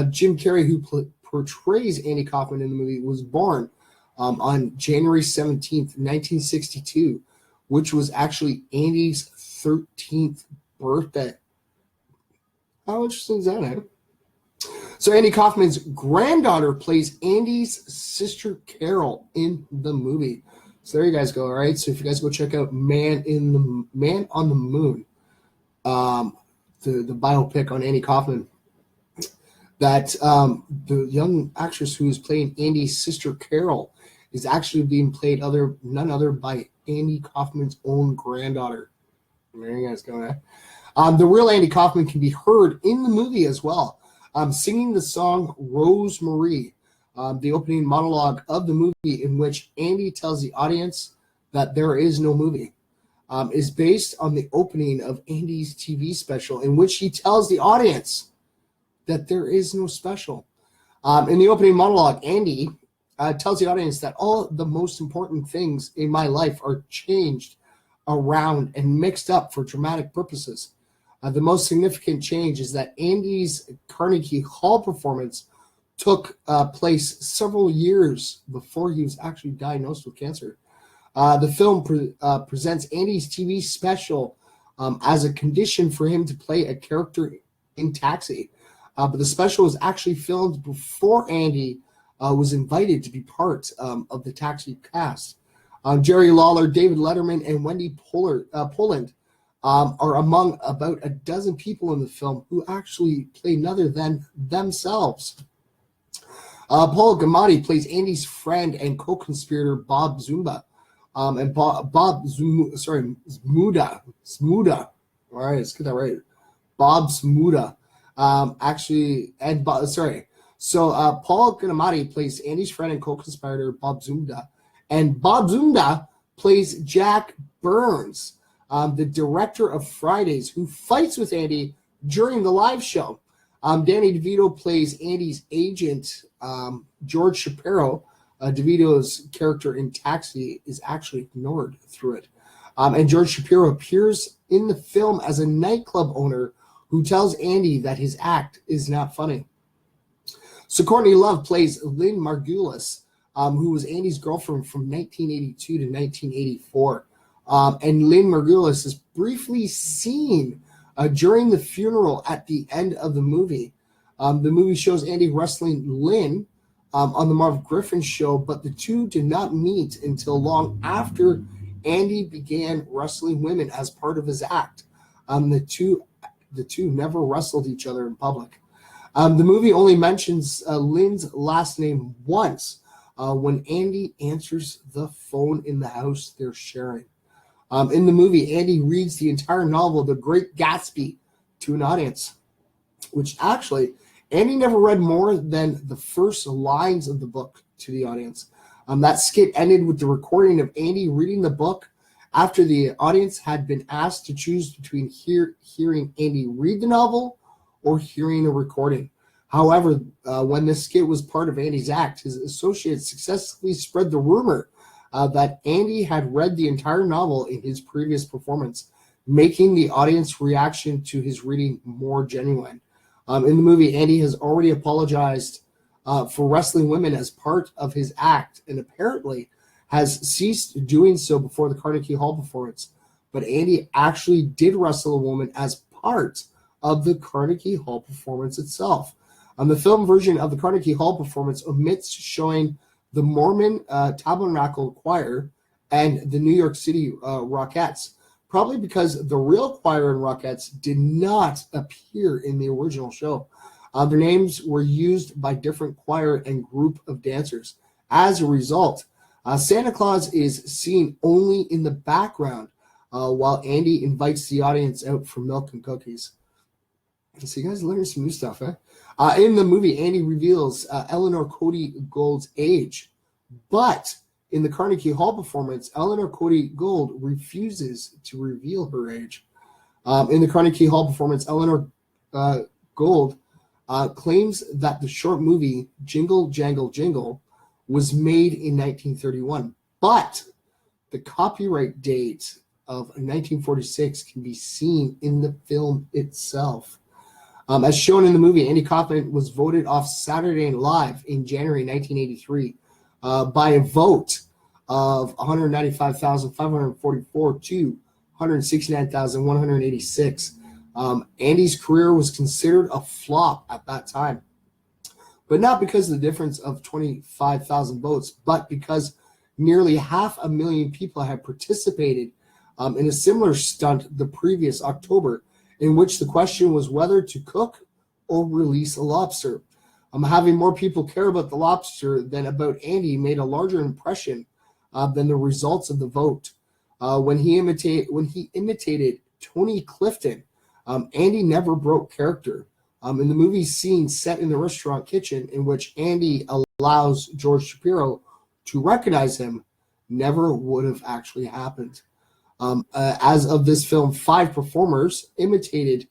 Jim Carrey, who portrays Andy Kaufman in the movie, was born on January 17th, 1962, which was actually Andy's 13th birthday. How interesting is that, eh? So Andy Kaufman's granddaughter plays Andy's sister Carol in the movie. So there you guys go, all right? So if you guys go check out Man on the Moon, the biopic on Andy Kaufman, that the young actress who is playing Andy's sister Carol is actually being played none other by Andy Kaufman's own granddaughter. There you guys go, eh? The real Andy Kaufman can be heard in the movie as well, singing the song Rosemary, the opening monologue of the movie in which Andy tells the audience that there is no movie, is based on the opening of Andy's TV special in which he tells the audience that there is no special. In the opening monologue, Andy tells the audience that all the most important things in my life are changed around and mixed up for dramatic purposes. The most significant change is that Andy's Carnegie Hall performance took place several years before he was actually diagnosed with cancer. The film presents Andy's TV special as a condition for him to play a character in Taxi. But the special was actually filmed before Andy was invited to be part of the Taxi cast. Jerry Lawler, David Letterman, and Wendy Poland are among about a dozen people in the film who actually play none other than themselves. Paul Giamatti plays Andy's friend and co-conspirator Bob Zumba, and Smuda. All right, let's get that right. Bob Smuda. So Paul Giamatti plays Andy's friend and co-conspirator Bob Zumba, and Bob Zumba plays Jack Burns, the director of Fridays, who fights with Andy during the live show. Danny DeVito plays Andy's agent. George Shapiro, DeVito's character in Taxi, is actually ignored through it. And George Shapiro appears in the film as a nightclub owner who tells Andy that his act is not funny. So Courtney Love plays Lynn Margulis, who was Andy's girlfriend from 1982 to 1984. And Lynn Margulis is briefly seen during the funeral at the end of the movie. The movie shows Andy wrestling Lynn on the Marv Griffin show, but the two did not meet until long after Andy began wrestling women as part of his act. The two never wrestled each other in public. The movie only mentions Lynn's last name once when Andy answers the phone in the house they're sharing. In the movie, Andy reads the entire novel, The Great Gatsby, to an audience, which actually, Andy never read more than the first lines of the book to the audience. That skit ended with the recording of Andy reading the book after the audience had been asked to choose between hearing Andy read the novel or hearing a recording. However, when this skit was part of Andy's act, his associates successfully spread the rumor that Andy had read the entire novel in his previous performance, making the audience reaction to his reading more genuine. In the movie, Andy has already apologized for wrestling women as part of his act and apparently has ceased doing so before the Carnegie Hall performance. But Andy actually did wrestle a woman as part of the Carnegie Hall performance itself. The film version of the Carnegie Hall performance omits showing the Mormon Tabernacle Choir and the New York City Rockettes, probably because the real choir and Rockettes did not appear in the original show. Their names were used by different choir and group of dancers. As a result, Santa Claus is seen only in the background while Andy invites the audience out for milk and cookies. So you guys learning some new stuff, eh? In the movie, Andy reveals Eleanor Cody Gold's age, but in the Carnegie Hall performance, Eleanor Cody Gold refuses to reveal her age. In the Carnegie Hall performance, Eleanor Gold claims that the short movie Jingle Jangle Jingle was made in 1931, but the copyright date of 1946 can be seen in the film itself. As shown in the movie, Andy Kaufman was voted off Saturday Night Live in January 1983 by a vote of 195,544 to 169,186. Andy's career was considered a flop at that time, but not because of the difference of 25,000 votes, but because nearly 500,000 people had participated in a similar stunt the previous October, in which the question was whether to cook or release a lobster. Having more people care about the lobster than about Andy made a larger impression than the results of the vote. When he imitated Tony Clifton, Andy never broke character. In the movie scene set in the restaurant kitchen, in which Andy allows George Shapiro to recognize him, never would have actually happened. As of this film, 5 performers imitated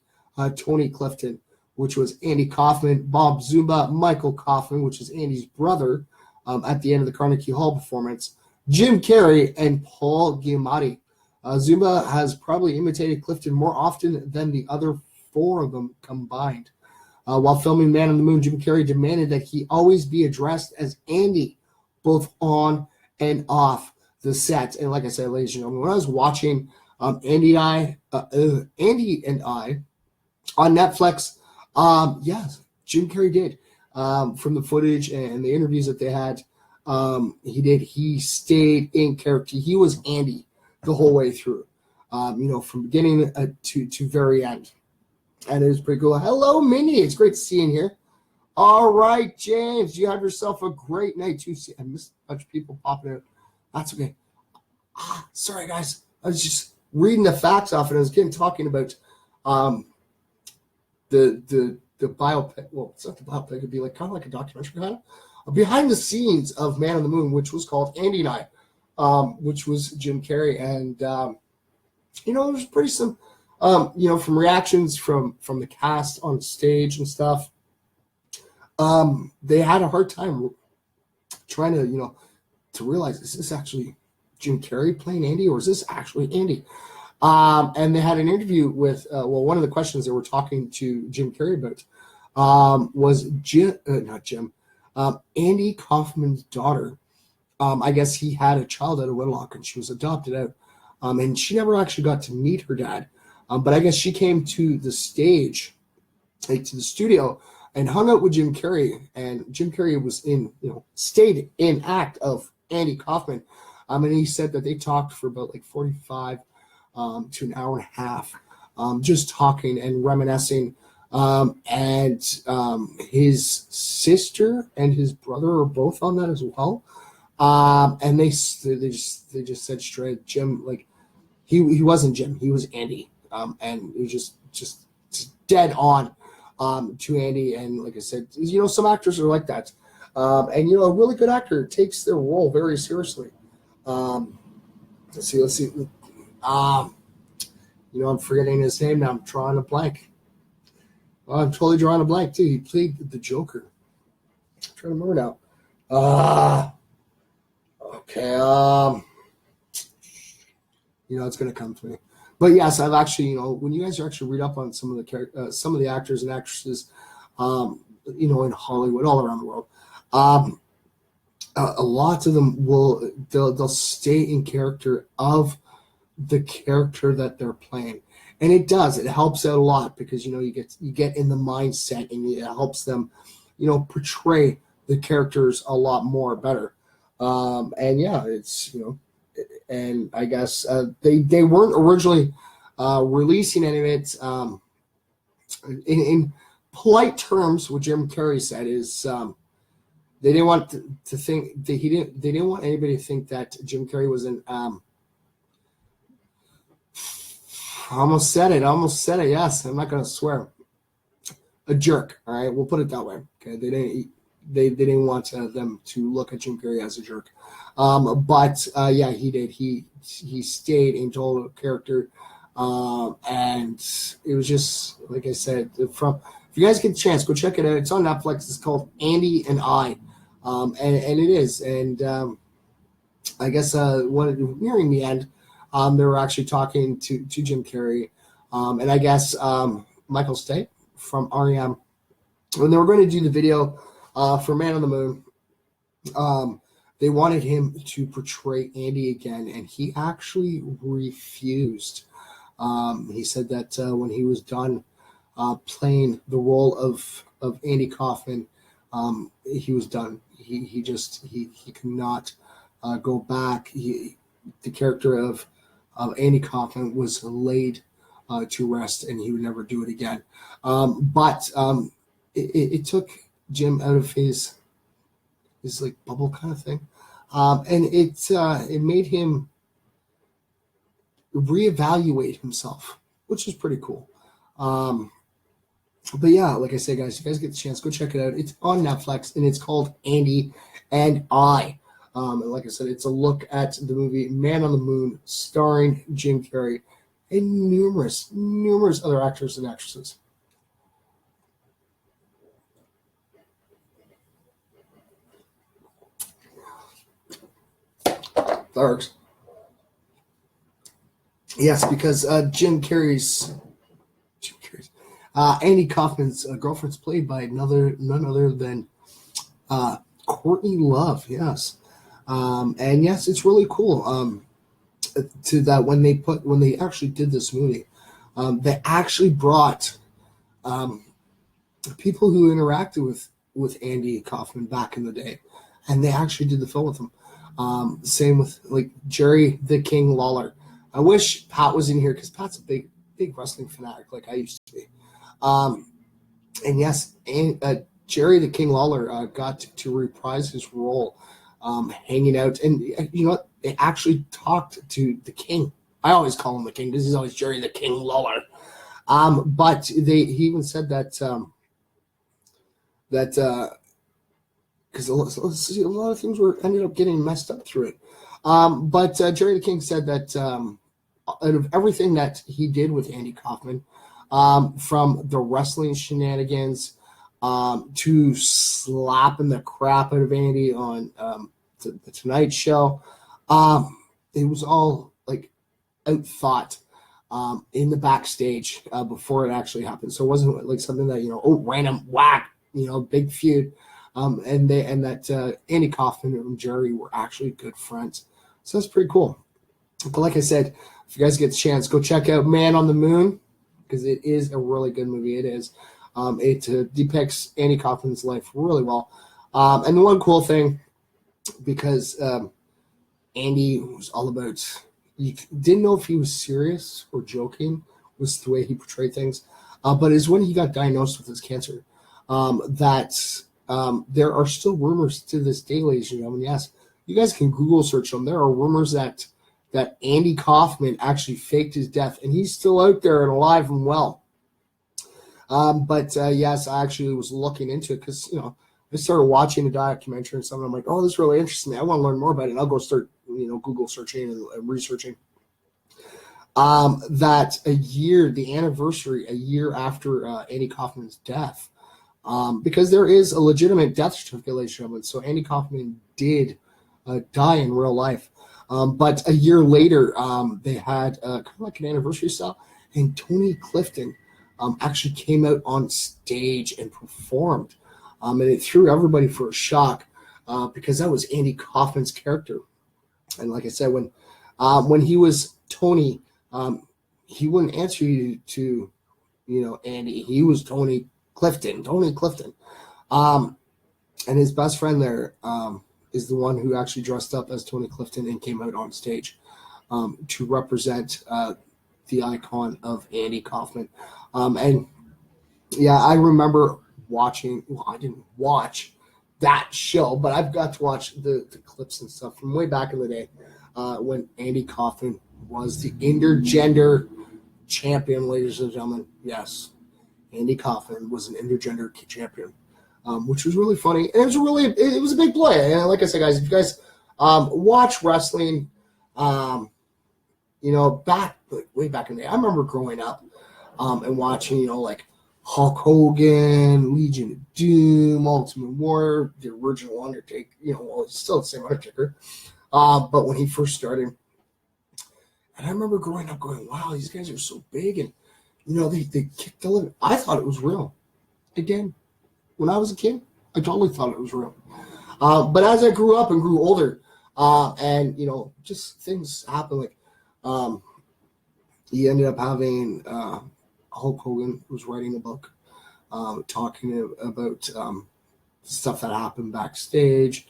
Tony Clifton, which was Andy Kaufman, Bob Zumba, Michael Kaufman, which is Andy's brother, at the end of the Carnegie Hall performance, Jim Carrey, and Paul Giamatti. Zumba has probably imitated Clifton more often than the other 4 of them combined. While filming Man on the Moon, Jim Carrey demanded that he always be addressed as Andy, both on and off the set. And like I said, ladies and gentlemen, when I was watching Andy and I on Netflix, yes, Jim Carrey did. From the footage and the interviews that they had, he stayed in character. He was Andy the whole way through, from beginning to very end. And it was pretty cool. Hello, Minnie. It's great to see you in here. All right, James, you have yourself a great night too. See, I missed a bunch of people popping out. That's okay. Sorry, guys. I was just reading the facts off, and I was talking about the biopic. Well, it's not the biopic. It'd be kind of like a documentary kind of behind the scenes of Man on the Moon, which was called Andy and I, which was Jim Carrey, and it was pretty some, from reactions from the cast on stage and stuff. They had a hard time trying to realize, is this actually Jim Carrey playing Andy, or is this actually Andy? And they had an interview with, one of the questions they were talking to Jim Carrey about was Andy Kaufman's daughter, I guess he had a child out of wedlock, and she was adopted out. And she never actually got to meet her dad. But I guess she came to the stage, like to the studio, and hung out with Jim Carrey. And Jim Carrey was stayed in act of Andy Kaufman. And he said that they talked for about like 45 to an hour and a half, just talking and reminiscing. And his sister and his brother are both on that as well. And they just said straight, Jim, like he wasn't Jim, he was Andy. And it was just dead on to Andy. And like I said, some actors are like that. And a really good actor takes their role very seriously. Let's see. I'm forgetting his name now. I'm drawing a blank. Oh, I'm totally drawing a blank too. He played the Joker. I'm trying to remember now. Okay. It's going to come to me. But yes, I've actually, when you guys actually read up on some of the actors and actresses, in Hollywood, all around the world, a lot of them they'll stay in character of the character that they're playing, and it helps out a lot because you get in the mindset, and it helps them, portray the characters a lot more better. And yeah, it's and I guess they weren't originally releasing any of it. In polite terms, what Jim Carrey said is they didn't want to think that they didn't want anybody to think that Jim Carrey was an almost said it. Yes, I'm not going to swear. A jerk. All right, we'll put it that way. Okay, they didn't want them to look at Jim Carrey as a jerk. But yeah, he did. He stayed in total character, and it was just like I said. If you guys get a chance, go check it out. It's on Netflix. It's called Andy and I, and it is. And I guess nearing the end, they were actually talking to Jim Carrey, and I guess Michael Stipe from REM, when they were going to do the video for Man on the Moon. They wanted him to portray Andy again, and he actually refused. He said that when he was done playing the role of Andy Kaufman, he was done. He could not go back. The character of Andy Kaufman was laid to rest, and he would never do it again. But it took Jim out of his like bubble kind of thing, and it made him reevaluate himself, which is pretty cool. But yeah, like I said, guys, if you guys get the chance, go check it out. It's on Netflix, and it's called Andy and I. And like I said, it's a look at the movie Man on the Moon, starring Jim Carrey and numerous other actors and actresses. Thanks. Yes, because Jim Carrey's Andy Kaufman's girlfriend's played by none other than Courtney Love. Yes, and yes, it's really cool. To that when they actually did this movie, they actually brought people who interacted with Andy Kaufman back in the day, and they actually did the film with him. Same with like Jerry the King Lawler. I wish Pat was in here because Pat's a big wrestling fanatic like I used to be. And yes, Jerry the King Lawler got to reprise his role, hanging out, and you know what? They actually talked to the King. I always call him the King because he's always Jerry the King Lawler. But he even said that because a lot of things ended up getting messed up through it. But Jerry the King said that out of everything that he did with Andy Kaufman, from the wrestling shenanigans to slapping the crap out of Andy on the Tonight Show, it was all like outthought in the backstage before it actually happened. So it wasn't like something that random whack, big feud. and that Andy Kaufman and Jerry were actually good friends. So that's pretty cool. But like I said, if you guys get the chance, go check out Man on the Moon, because it is a really good movie. It is. It depicts Andy Kaufman's life really well. And the one cool thing, because Andy was all about, you didn't know if he was serious or joking, was the way he portrayed things. But is when he got diagnosed with his cancer, that there are still rumors to this day, ladies and gentlemen. Yes, you guys can Google search them. There are rumors that Andy Kaufman actually faked his death, and he's still out there and alive and well. But yes, I actually was looking into it because, I started watching a documentary and something. I'm like, oh, this really interests me. I want to learn more about it. And I'll go start, Google searching and researching. That the anniversary, a year after Andy Kaufman's death, because there is a legitimate death certificate, so Andy Kaufman did die in real life. But a year later, they had kind of like an anniversary style, and Tony Clifton actually came out on stage and performed. And it threw everybody for a shock because that was Andy Kaufman's character. And like I said, when he was Tony, he wouldn't answer you to, Andy. He was Tony Clifton. And his best friend there is the one who actually dressed up as Tony Clifton and came out on stage to represent the icon of Andy Kaufman. And yeah, I remember watching. Well, I didn't watch that show, but I've got to watch the clips and stuff from way back in the day when Andy Kaufman was the intergender champion, ladies and gentlemen. Yes, Andy Kaufman was an intergender champion, which was really funny. And it was a big play. And like I said, guys, if you guys watch wrestling, way back in the day, I remember growing up and watching, like Hulk Hogan, Legion of Doom, Ultimate Warrior, the original Undertaker. It's still the same Undertaker. But when he first started, and I remember growing up going, wow, these guys are so big. And, they kicked the living. I thought it was real. Again, when I was a kid, I totally thought it was real. But as I grew up and grew older, and, just things happened. Like, he ended up having Hulk Hogan was writing a book talking about stuff that happened backstage.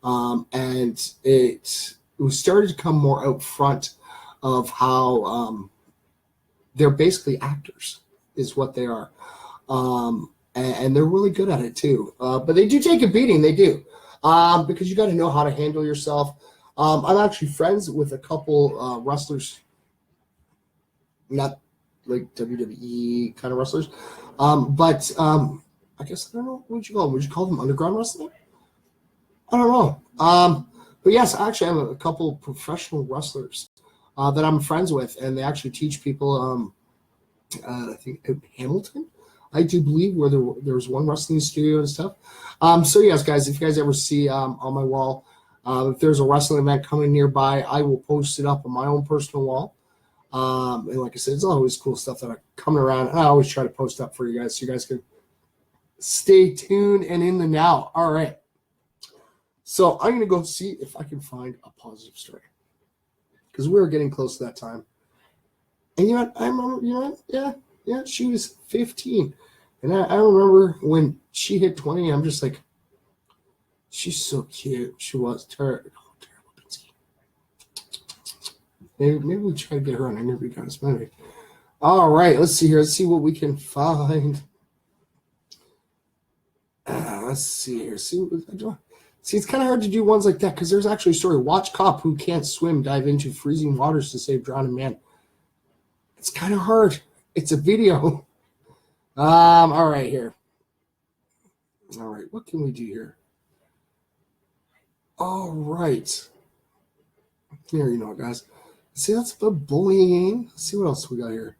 And it started to come more out front of how they're basically actors is what they are. And they're really good at it too. But they do take a beating, they do. Because you got to know how to handle yourself. I'm actually friends with a couple wrestlers, not like WWE kind of wrestlers, but I guess, I don't know, what would you call them? Would you call them underground wrestling? I don't know. But yes, I actually have a couple professional wrestlers that I'm friends with, and they actually teach people, I think, in Hamilton, I do believe, where there's one wrestling studio and stuff. So yes, guys, if you guys ever see on my wall, if there's a wrestling event coming nearby, I will post it up on my own personal wall. And like I said, it's always cool stuff that are coming around. And I always try to post up for you guys so you guys can stay tuned and in the now. All right. So I'm going to go see if I can find a positive story, because we're getting close to that time. And I remember, yeah, she was 15. And I remember when she hit 20, I'm just like, she's so cute. She was terrible. Maybe we try to get her on an interview, guys. Maybe. All right, let's see here. Let's see what we can find. Let's see here. See, it's kind of hard to do ones like that because there's actually a story. Watch cop who can't swim dive into freezing waters to save drowning man. It's kind of hard. It's a video. All right, here. All right, what can we do here? All right. Here, guys. See, that's the bullying. Let's see what else we got here.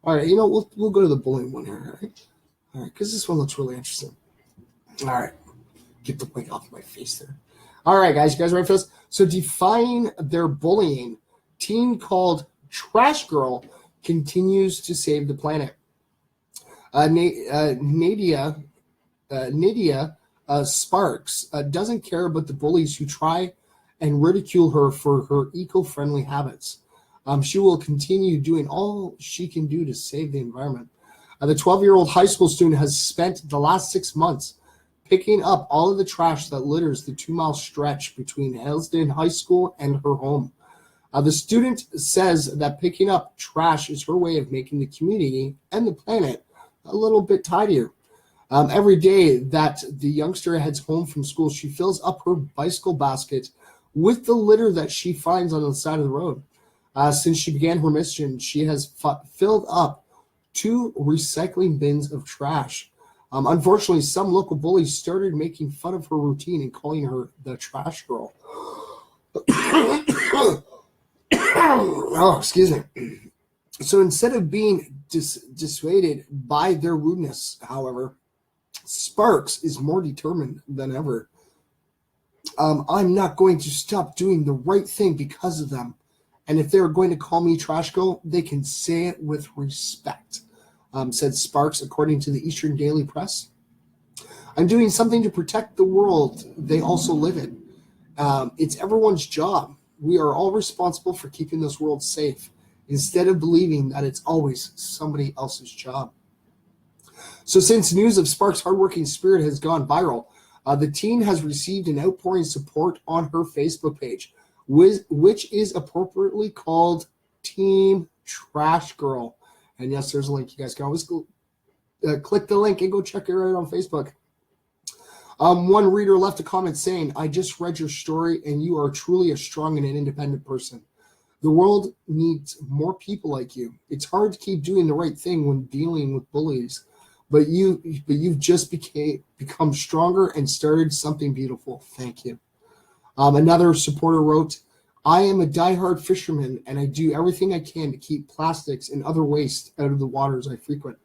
All right, we'll go to the bullying one here, all right? All right, because this one looks really interesting. All right, get the link off my face there. All right, guys, you guys ready for this? So, defying their bullying, teen called Trash Girl continues to save the planet. Nydia Sparks doesn't care about the bullies who try and ridicule her for her eco-friendly habits. She will continue doing all she can do to save the environment. The 12-year-old high school student has spent the last 6 months picking up all of the trash that litters the 2-mile stretch between Hillsden High School and her home. The student says that picking up trash is her way of making the community and the planet a little bit tidier. Every day that the youngster heads home from school, she fills up her bicycle basket with the litter that she finds on the side of the road. Since she began her mission, she has filled up 2 recycling bins of trash. Unfortunately, some local bullies started making fun of her routine and calling her the trash girl. Oh, excuse me. So instead of being dissuaded by their rudeness, however, Sparks is more determined than ever. I'm not going to stop doing the right thing because of them. And if they're going to call me trash girl, they can say it with respect, said Sparks, according to the Eastern Daily Press. I'm doing something to protect the world they also live in. It's everyone's job. We are all responsible for keeping this world safe, instead of believing that it's always somebody else's job. So since news of Sparks' hardworking spirit has gone viral, the teen has received an outpouring support on her Facebook page, which is appropriately called Team Trash Girl. And yes, there's a link. You guys can always go, click the link and go check it out on Facebook. One reader left a comment saying, I just read your story and you are truly a strong and an independent person. The world needs more people like you. It's hard to keep doing the right thing when dealing with bullies, but you've just become stronger and started something beautiful. Thank you. Another supporter wrote, I am a diehard fisherman and I do everything I can to keep plastics and other waste out of the waters I frequent.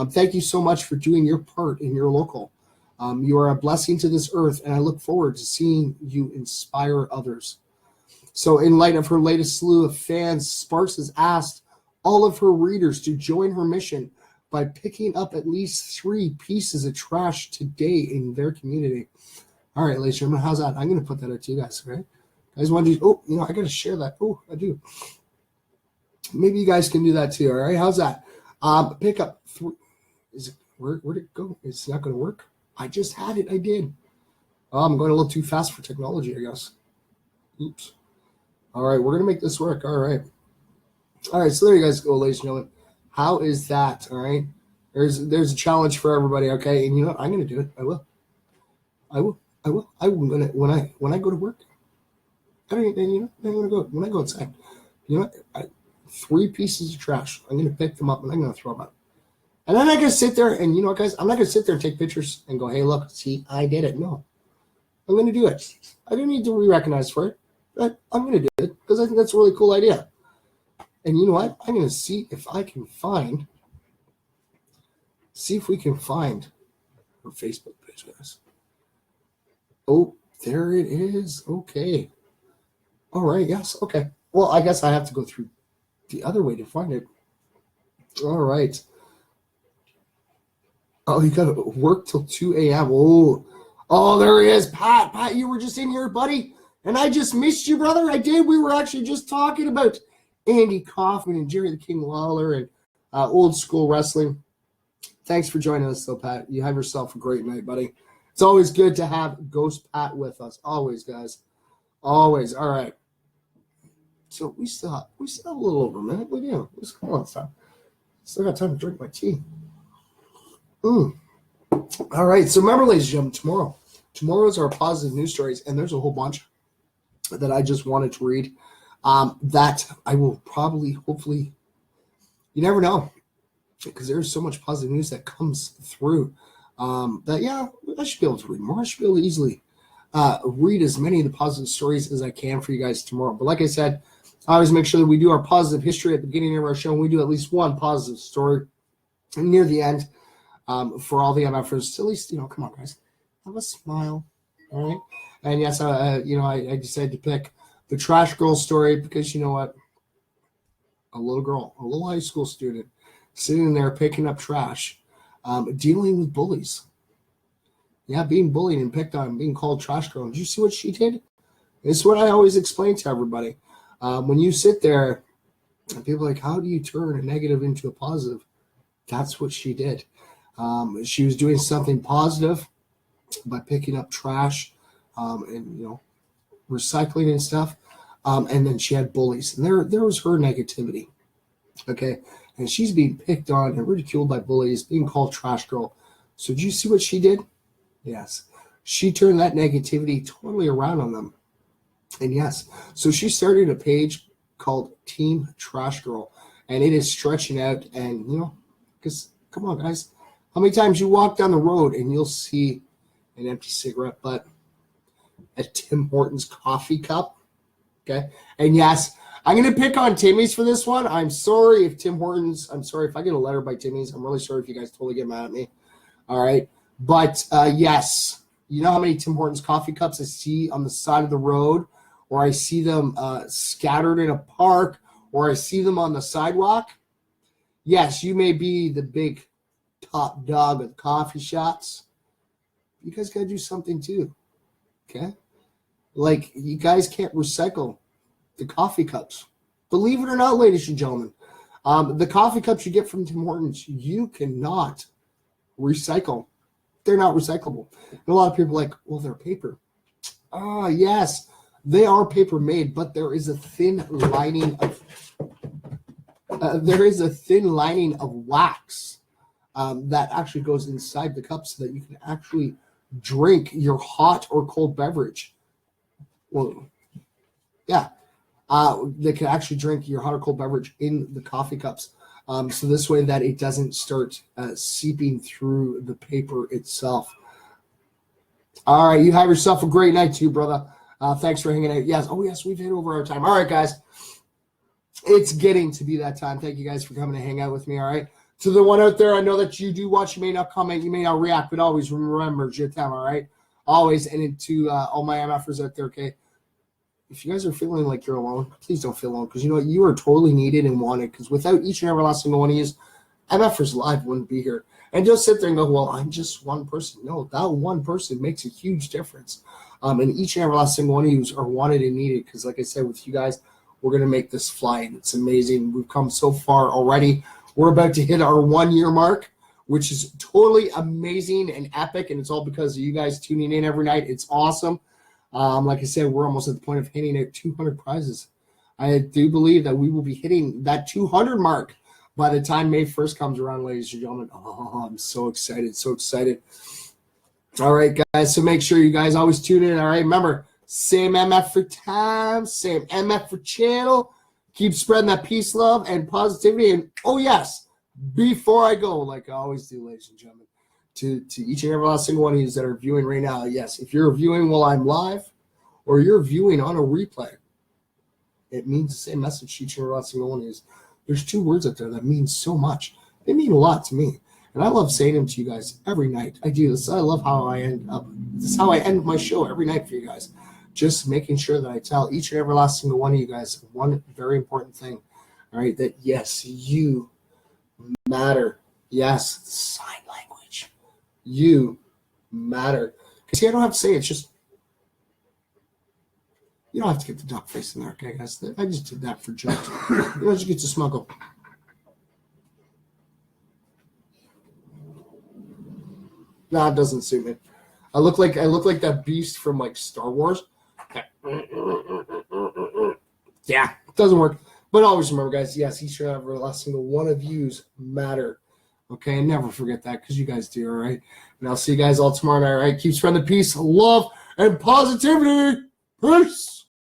Thank you so much for doing your part in your local. You are a blessing to this earth, and I look forward to seeing you inspire others. So in light of her latest slew of fans, Sparks has asked all of her readers to join her mission by picking up at least 3 pieces of trash today in their community. All right, ladies and gentlemen, how's that? I'm going to put that out to you guys, okay? Guys want to do, I got to share that. Oh, I do. Maybe you guys can do that too, all right? How's that? Pick up 3. Is it, where'd it go? It's not going to work. I just had it. I did. Oh, I'm going a little too fast for technology, I guess. Oops. All right, we're going to make this work. All right. All right, so there you guys go, ladies and gentlemen. How is that? All right. There's a challenge for everybody, okay? And you know what? I'm going to do it. I will. I'm going to, when I go to work, I'm going to go, when I go outside, you know what? 3 pieces of trash. I'm going to pick them up and I'm going to throw them out. And I'm not going to sit there and, you know what, guys? I'm not going to sit there and take pictures and go, hey, look, see, I did it. No. I'm going to do it. I don't need to be recognized for it, but I'm going to do it because I think that's a really cool idea. And you know what? I'm going to see if we can find her Facebook page, guys. Oh, there it is. Okay. All right. Yes. Okay. Well, I guess I have to go through the other way to find it. All right. Oh, you got to work till 2 a.m. Oh, there he is. Pat, you were just in here, buddy. And I just missed you, brother. I did. We were actually just talking about Andy Kaufman and Jerry the King Lawler and old school wrestling. Thanks for joining us, though, Pat. You have yourself a great night, buddy. It's always good to have Ghost Pat with us. Always, guys. Always. All right. So we still have a little over a minute. We do. Hold on, still got time to drink my tea. All right. So remember, ladies and gentlemen, tomorrow's our positive news stories, and there's a whole bunch that I just wanted to read that I will probably, hopefully, you never know, because there's so much positive news that comes through that, yeah, I should be able to read more. I should be able to easily read as many of the positive stories as I can for you guys tomorrow. But like I said, I always make sure that we do our positive history at the beginning of our show, and we do at least one positive story near the end. For all the MFers, at least, come on, guys, have a smile, all right? And yes, I decided to pick the trash girl story because you know what? A little high school student, sitting there picking up trash, dealing with bullies. Yeah, being bullied and picked on, being called trash girl. Did you see what she did? It's what I always explain to everybody. When you sit there, and people are like, how do you turn a negative into a positive? That's what she did. She was doing something positive by picking up trash and recycling and stuff. And then she had bullies, and there was her negativity. Okay, and she's being picked on and ridiculed by bullies, being called trash girl. So did you see what she did? Yes, she turned that negativity totally around on them. And yes, so she started a page called Team Trash Girl, and it is stretching out. And because come on, guys, how many times you walk down the road and you'll see an empty cigarette butt, a Tim Hortons coffee cup? Okay, and yes, I'm going to pick on Timmy's for this one. I'm sorry if Tim Hortons, I'm sorry if I get a letter by Timmy's. I'm really sorry if you guys totally get mad at me. All right, but yes, you know how many Tim Hortons coffee cups I see on the side of the road, or I see them scattered in a park, or I see them on the sidewalk? Yes, you may be the big top dog of coffee shops. You guys got to do something too, okay? Like, you guys can't recycle the coffee cups. Believe it or not, ladies and gentlemen, the coffee cups you get from Tim Hortons, you cannot recycle. They're not recyclable. And a lot of people are like, well, they're paper. Yes, they are paper made, but there is a thin lining of wax that actually goes inside the cup so that you can actually drink your hot or cold beverage. Well, yeah, they can actually drink your hot or cold beverage in the coffee cups. So this way that it doesn't start seeping through the paper itself. All right, you have yourself a great night too, brother. Thanks for hanging out. Yes, we've hit over our time. All right, guys, it's getting to be that time. Thank you guys for coming to hang out with me, all right? To the one out there, I know that you do watch. You may not comment, you may not react, but always remember, it's your time, all right? Always. And to all my MFers out there, okay? If you guys are feeling like you're alone, please don't feel alone, because you know what? You are totally needed and wanted, because without each and every last single one of you, MFers Live wouldn't be here. And just sit there and go, well, I'm just one person. No, that one person makes a huge difference. And each and every last single one of you are wanted and needed, because like I said, with you guys, we're going to make this fly. And it's amazing. We've come so far already. We're about to hit our 1 year mark, which is totally amazing and epic. And it's all because of you guys tuning in every night. It's awesome. Like I said, we're almost at the point of hitting out 200 prizes. I do believe that we will be hitting that 200 mark by the time May 1st comes around, ladies and gentlemen. Oh, I'm so excited, so excited. All right, guys, so make sure you guys always tune in, all right? Remember, same MF for time, same MF for channel. Keep spreading that peace, love, and positivity. And, oh, yes, before I go, like I always do, ladies and gentlemen, to each and every last single one of you that are viewing right now, yes, if you're viewing while I'm live or you're viewing on a replay, it means the same message to each and every last single one of you. There's two words out there that mean so much. They mean a lot to me. And I love saying them to you guys every night. I do this. I love how I end up. This is how I end my show every night for you guys. Just making sure that I tell each and every last single one of you guys one very important thing. All right, that yes, you matter. Yes, sign language. You matter. See, I don't have to say it. It's just, you don't have to get the duck face in there, okay, guys? I just did that for joke. You don't just get to smuggle. Nah, it doesn't suit me. I look like that beast from like Star Wars. Yeah, it doesn't work. But always remember, guys, yes, each and every last single one of yous matter. Okay, and never forget that, because you guys do, all right? And I'll see you guys all tomorrow night, all right? Keep spreading the peace, love, and positivity. Peace.